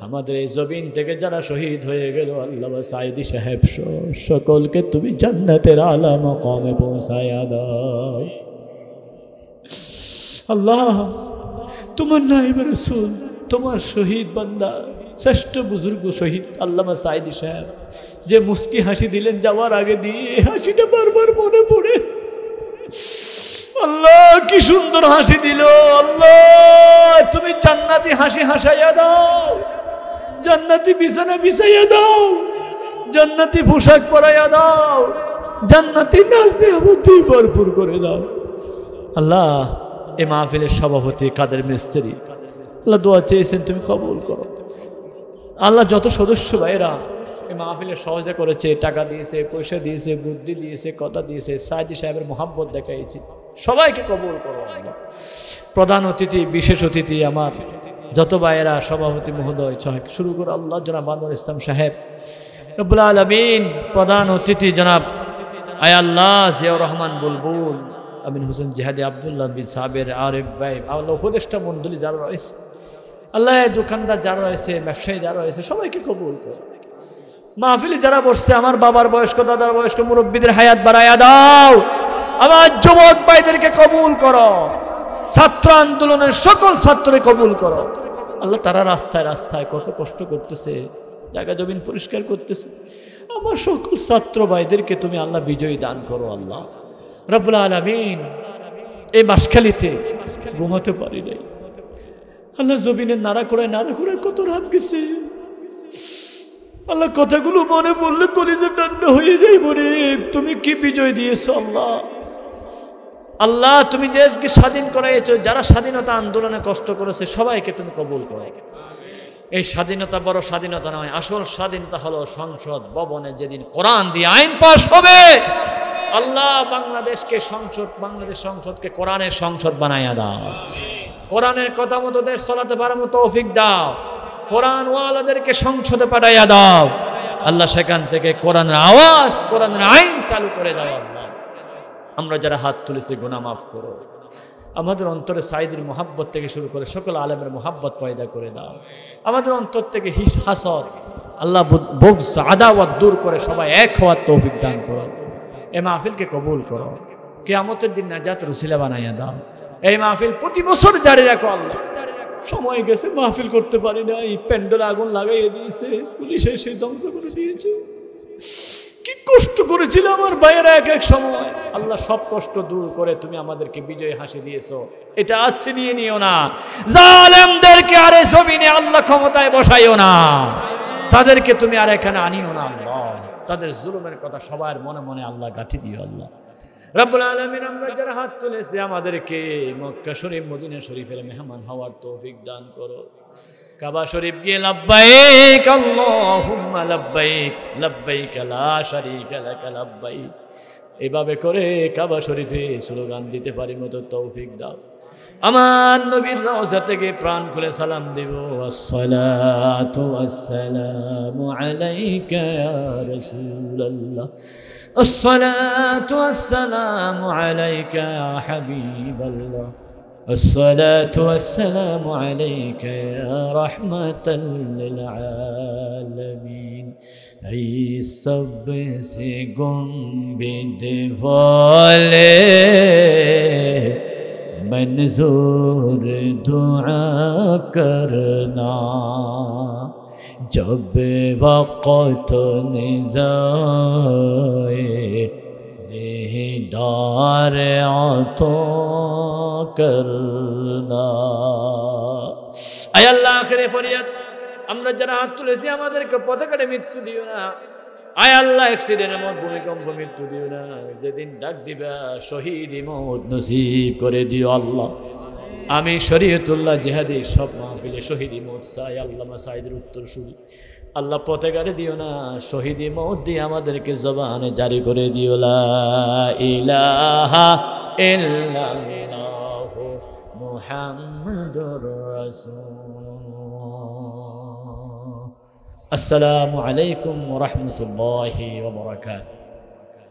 আমাদের এই জমিন থেকে যারা শহীদ হয়ে গেল আল্লাহ সাইদি সাহেব সকলকে তুমি জান্নাতের আলা মাকামে পৌঁছায়া দাও আল্লাহ। তোমার নাইব রাসূল, তোমার শহীদ বান্দা, শ্রেষ্ঠ বুজুর্গ শহীদ আল্লামা সাইদি সাহেব যে মুস্কি হাসি দিলেন যাওয়ার আগে দিয়ে, হাসিটা বারবার মনে পড়ে। আল্লাহ কি সুন্দর হাসি দিল আল্লাহ, তুমি জান্নাতি হাসি হাসাইয়া দাও, জান্নাতি বিছানা বিছাইয়া দাও, জান্নাতি পোশাক পরাইয়া দাও, জান্নাতি নাচ নিয়ামতে ভরপুর করে দাও আল্লাহ। এই মাহফিলের সভাপতি কাদের মিস্ত্রি আল্লাহ দোয়া চেয়েছেন, তুমি কবুল করো আল্লাহ। যত সদস্য ভাইরা এই মাহফিলের সহজে করেছে, টাকা দিয়েছে, পয়সা দিয়েছে, বুদ্ধি দিয়েছে, কথা দিয়েছে, সাইদি সাহেবের মোহাব্বত দেখাইছে, সবাইকে কবুল করো আল্লাহ। প্রধান অতিথি, বিশেষ অতিথি আমার যত ভাইয়েরা, সভাপতি মহোদয় শুরু করে আল্লাহ জনাব আনোয়ার ইসলাম সাহেব, রব্বুল আলামিন প্রধান অতিথি জনাব আয় আল্লাহ জিয়াউর রহমান বুলবুল, আমিন হোসেন জিহাদি, আব্দুল্লাহ বিন সাবের, আরিফ ভাই, আল্লাহ উপদেষ্টা মণ্ডলী যারা রয়েছে আল্লাহ, দোকানদার যারা রয়েছে, ব্যবসায়ী যারা রয়েছে, সবাইকে কবুল করো। মাহফিলে যারা বসছে আমার বাবার বয়স্ক, দাদার বয়স্ক মুরব্বীদের হায়াত বাড়াইয়া দাও। আমার যুবক ভাইদেরকে কবুল করো, ছাত্র আন্দোলনের সকল ছাত্রকে কবুল করো আল্লাহ। তারা রাস্তায় রাস্তায় কত কষ্ট করতেছে, জায়গা জমিন পরিষ্কার করতেছে, আমার সকল ছাত্র ভাইদেরকে তুমি আল্লাহ বিজয়ী দান করো আল্লাহ রব্বুল আলামিন। এই বাঁশখালীতে ঘুমাতে পারি নাই আল্লাহ, জমিনের নাড়া করে কত রাত গেছে আল্লাহ, কথাগুলো মনে পড়লে কলিজা ঠান্ডা হয়ে যায় মরে। তুমি কি বিজয় দিয়েছো আল্লাহ, আল্লাহ তুমি দেশকে স্বাধীন করাইছো, যারা স্বাধীনতা আন্দোলনে কষ্ট করেছে সবাইকে তুমি কবুল করো। এই স্বাধীনতা বড় স্বাধীনতা নয়, আসল স্বাধীনতা হলো সংসদ ভবনে যেদিন কোরআন দিয়ে আইন পাস হবে আল্লাহ, বাংলাদেশ সংসদকে কোরআনের সংসদ বানাইয়া দাও, কোরআনের কথা মতো দেশ চালাতে পারার মতো তৌফিক দাও, কোরআন ওয়ালাদেরকে সংসদে পাঠাইয়া দাও আল্লাহ, সেখান থেকে কোরআনের আওয়াজ, কোরআনের আইন চালু করে দাও আল্লাহ। আমরা যারা হাত তুলেছি গুনাহ মাফ করো, আমাদের অন্তরে সাইদের মোহাব্বত থেকে শুরু করে সকল আলেমের মোহাব্বত পয়দা করে দাও, আমাদের অন্তর থেকে হাসদ আল্লাহ বুগজ আদাওয়াত দূর করে সবাই এক হওয়ার তৌফিক দান করো। এই মাহফিলকে কবুল করো, কিয়ামতের দিন নাজাতের উসিলা বানাইয়া দাও। এই মাহফিল প্রতি বছর জারি রাখো আল্লাহ। সময় গেছে মাহফিল করতে পারি না, এই প্যান্ডেল আগুন লাগাইয়ে দিয়েছে, পুলিশ এসে ধ্বংস করে দিয়েছে। কি কষ্ট করেছিল আমার ভাইয়েরা এক এক সময় আল্লাহ, সব কষ্ট দূর করে তুমি আমাদেরকে বিজয় হাসি দিয়েছো। এটা আসছে নিয়ে নিও না, জালেমদেরকে আরে জমিনে আল্লাহ ক্ষমতায় বসাইও না, তাদেরকে তুমি আর এখানে আনিও না আল্লাহ। তাদের জুলুমের কথা সবার মনে মনে আল্লাহ গাঁথি দিও আল্লাহ রব্বুল আলামিন। আমরা যারা হাত তুলেছি আমাদেরকে মক্কা শরীফ মদিনা শরীফের মেহমান হওয়ার তৌফিক দান করো। কাবা শরীফ গিয়ে লাব্বাইক আল্লাহুম্মা লাব্বাইক লাব্বাইক লা শারীকা লাক লাব্বাইক এভাবে করে কাবা শরীফে স্লোগান দিতে পারি মতো তৌফিক দাও। আমার নবীর রওজা থেকে প্রাণ খুলে সালাম দেব, আসসালাতু ওয়াসসালামু আলাইকা ইয়া রাসূলুল্লাহ, আসসালাতু ওয়াসসালামু আলাইকা ইয়া হাবিবাল্লাহ, الصلاة والسلام عليك يا رحمة للعالمين। أي سب سے گنبد والے منظور دعا کرنا، جب وقت نزائے دیدار عطا করনা। আয় আল্লাহ আখিরে ফরিয়াদ, আমরা যারা হাত তুলেছি আমাদেরকে পথঘাটে মৃত্যু দিও না। আয় আল্লাহ অ্যাক্সিডেন্টের মত ভূমিকম্প মৃত্যু দিও না। যেদিন ডাক দিবা শহীদ মওত নসিব করে দিও আল্লাহ। আমি শরীয়তুল্লাহ জিহাদি সব মাহফিলে শহীদ মওত চাই। আল্লামা সাইদের উত্তর শুনি আল্লাহ পথঘাটে দিও না, শহীদ মওত দিয়ে আমাদেরকে জবানে জারি করে দিও লা ইলাহা ইল্লাল্লাহ মুহাম্মাদুর রাসূলুল্লাহ। আসসালামু আলাইকুম ওয়া রাহমাতুল্লাহি ওয়া বারাকাতুহু।